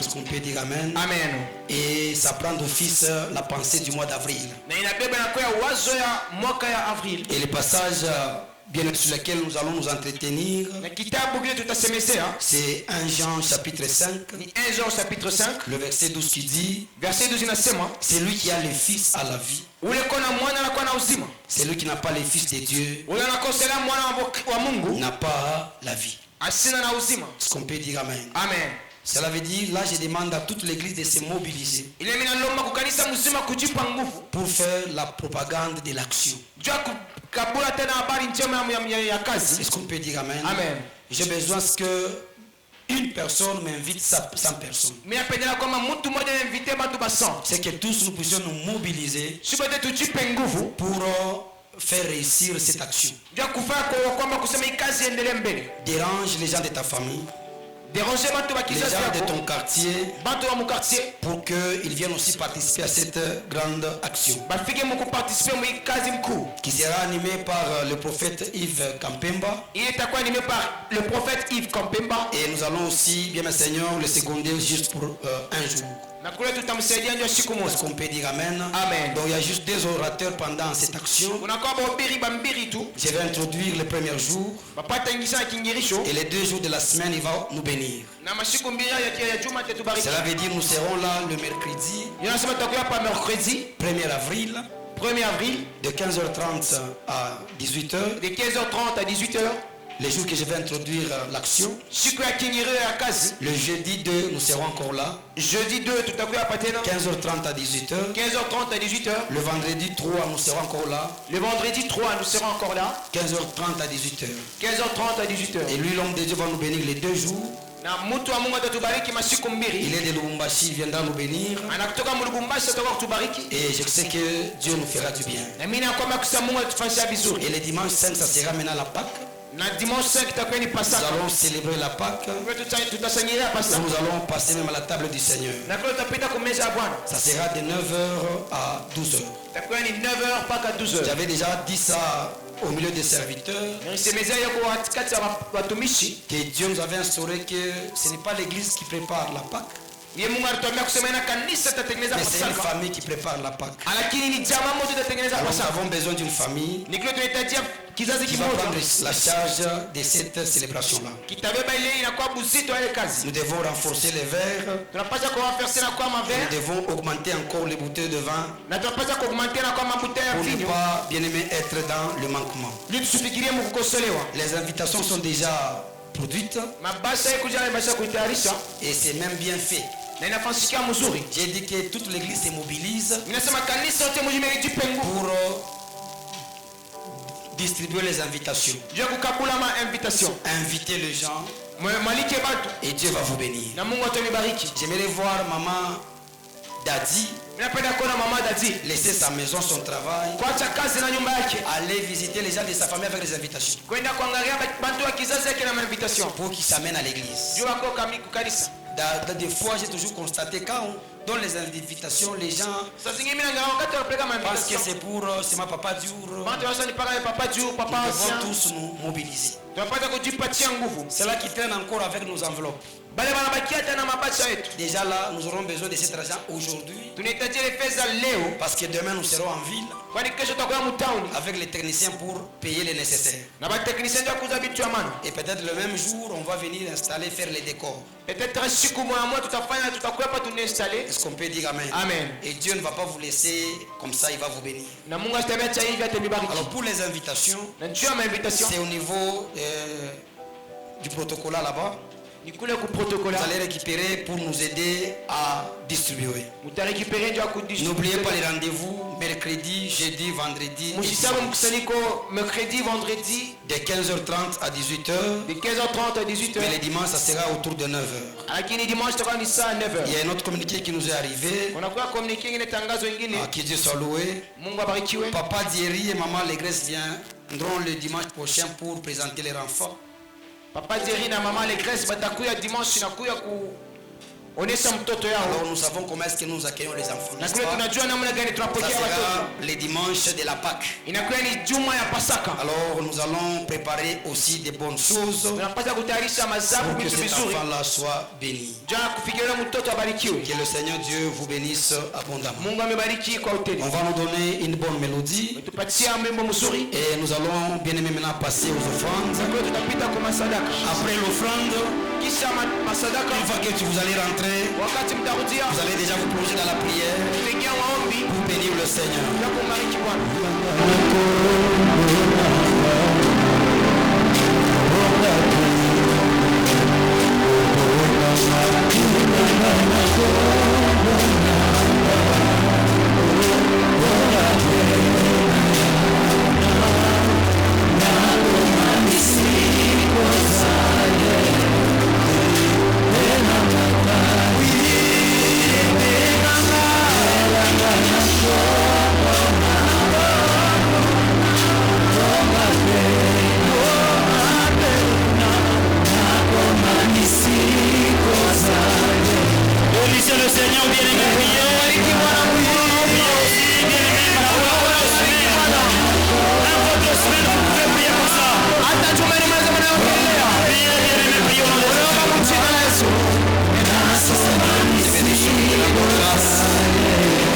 qu'on peut dire amen? Amen. Et ça prend d'office la pensée du mois d'avril. Et le passage bien sur laquelle nous allons nous entretenir, c'est 1 Jean chapitre 5, le verset 12 qui dit, c'est lui qui a le Fils à la vie. C'est lui qui n'a pas le Fils de Dieu n'a pas la vie. Est-ce qu'on peut dire Amen? Amen. Cela veut dire, là je demande à toute l'église de se mobiliser pour faire la propagande de l'action. Est-ce qu'on peut dire Amen? Amen. J'ai besoin que une personne m'invite 100 personnes. C'est que tous nous puissions nous mobiliser pour faire réussir cette action. Dérange les gens de ta famille, les gens de ton quartier, pour qu'ils viennent aussi participer à cette grande action qui sera animée par le prophète Yves Kampemba. Et nous allons aussi, bien mes seigneurs, le seconder juste pour un jour. Est-ce qu'on peut dire Amen? Amen. Donc il y a juste 2 orateurs pendant cette action. Je vais introduire le premier jour. Et les 2 jours de la semaine, il va nous bénir. Cela veut dire nous serons là le mercredi 1er avril. De 15h30 à 18h. De 15h30 à 18h. Les jours que je vais introduire l'action. Le jeudi 2, nous serons encore là. Jeudi 2, 15h30 à 18h. 15h30 à 18h. Le vendredi 3, nous serons encore là. Le vendredi 3, nous serons encore là. 15h30 à 18h. 15h30 à 18h. Et lui, l'homme de Dieu, va nous bénir les 2 jours. Il est de Lubumbashi, il viendra nous bénir. Et je sais que Dieu nous fera du bien. Et le dimanche 5, ça sera maintenant la Pâque. Nous allons célébrer la Pâque. Nous allons passer même à la table du Seigneur. Ça sera de 9h à 12h. J'avais déjà dit ça au milieu des serviteurs, que Dieu nous avait instauré que ce n'est pas l'église qui prépare la Pâque, mais c'est une famille qui prépare la Pâque. Alors nous avons besoin d'une famille qui va prendre la charge de cette célébration-là. Nous devons renforcer les verres. Nous devons augmenter encore les bouteilles de vin pour ne pas, bien aimé, être dans le manquement. Les invitations sont déjà produites et c'est même bien fait. J'ai dit que toute l'église se mobilise pour distribuer les invitations. Inviter les gens et Dieu va vous bénir. J'aimerais voir maman Dadi laisser sa maison, son travail, aller visiter les gens de sa famille avec les invitations pour qu'ils s'amènent à l'église. Des fois, j'ai toujours constaté quand on donne les invitations, les gens parce que c'est pour ma papa dur. Nous devons tous nous mobiliser. C'est là qui traîne encore avec nos enveloppes. Déjà là, nous aurons besoin de cet argent aujourd'hui. Parce que demain nous serons en ville avec les techniciens pour payer les nécessaires. Et peut-être le même jour, on va venir installer, faire les décors. Est-ce qu'on peut dire Amen? Amen. Et Dieu ne va pas vous laisser comme ça, il va vous bénir. Alors pour les invitations, c'est au niveau du protocole là-bas. Vous allez récupérer pour nous aider à distribuer. N'oubliez pas les rendez-vous mercredi, jeudi, vendredi. Mercredi, vendredi. De 15h30 à 18h. De 15h30 à 18h. Mais les dimanches, ça sera autour de 9h. Il y a un autre communiqué qui nous est arrivé. Que Dieu soit loué. Papa Thierry et maman Légresse viendront le dimanche prochain pour présenter les renforts. Papa Thierry et maman Légresse batakuya dimanche nakuya Alors nous savons comment est-ce que nous accueillons les enfants. Ça sera les dimanches de la Pâque. Alors nous allons préparer aussi des bonnes choses pour que cet enfant-là soit béni. Que le Seigneur Dieu vous bénisse abondamment. On va nous donner une bonne mélodie et nous allons bien aimé maintenant passer aux offrandes. Après l'offrande, une fois que vous allez rentrer, vous allez déjà vous plonger dans la prière pour bénir le Seigneur. Bénissez le Seigneur, bien aimé, priez. Priez aussi, bien aimé, par rapport à la semaine. N'importe quelle semaine, vous pouvez prier comme ça. Priez, bien aimé, priez au nom de Jésus.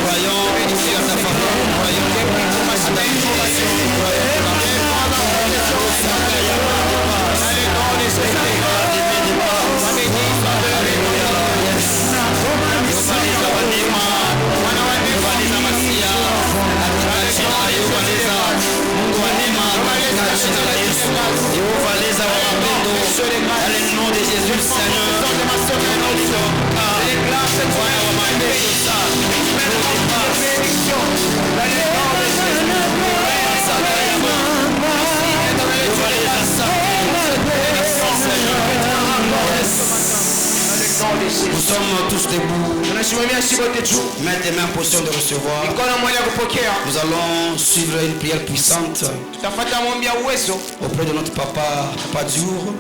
Croyons à ta faveur, croyons à ta information, dans le nom de Jésus, Seigneur. Nous sommes tous debout. Mettez en position de recevoir. Nous allons suivre une prière puissante auprès de notre papa Diour.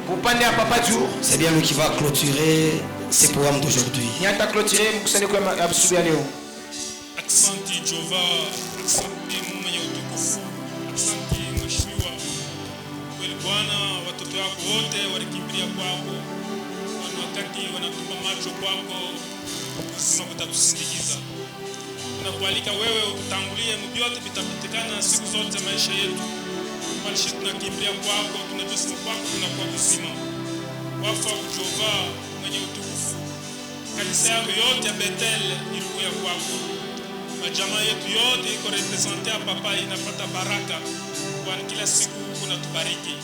C'est bien lui qui va clôturer ces programmes d'aujourd'hui. Asante Jehova, asante Mungu mwenye utukufu, asante Mheshimiwa. Kweli Bwana, watoto wako wote walikimbilia kwako, wakati wanatupa macho kwako, lazima utatusindikiza. Tunakualika wewe utangulie, vyote vitapatikana siku zote maisha yetu. Bali tunakimbilia kwako, tunajua kwako tunakuwa uzima. Wafa Jehova mwenye utukufu, kanisa yako yote ya Bethel ilikuwa kwako. Majamaa yetu yote iko represente ya papa inapata baraka kwa kila siku unatubariki.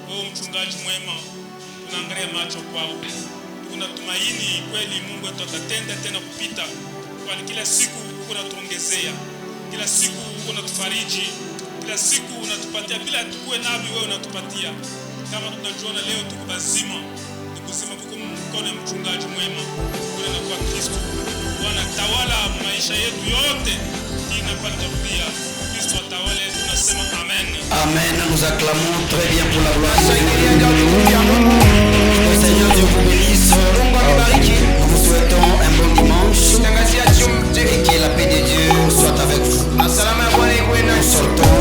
Wewe mchungaji mwema, tunaangalia macho kwako. Tunatumaini kweli Mungu atatenda tena kupita kwa kila siku unatuongezea. Kila siku unatufariji. Kila siku unatupatia bila tukue nabi wewe unatupatia. Kama tunajiona leo tuko bazima, tukusema kuko mkono mchungaji mwema. Kuna na kwa Kristo. Bwana tawala maisha yetu yote. Inapata pia Kristo atawale, tunasema amen. Amen. Nous acclamons très bien pour la gloire du Seigneur. Le Seigneur Dieu vous bénisse. Nous vous souhaitons un bon dimanche et que la paix de Dieu soit avec vous. Nous sortons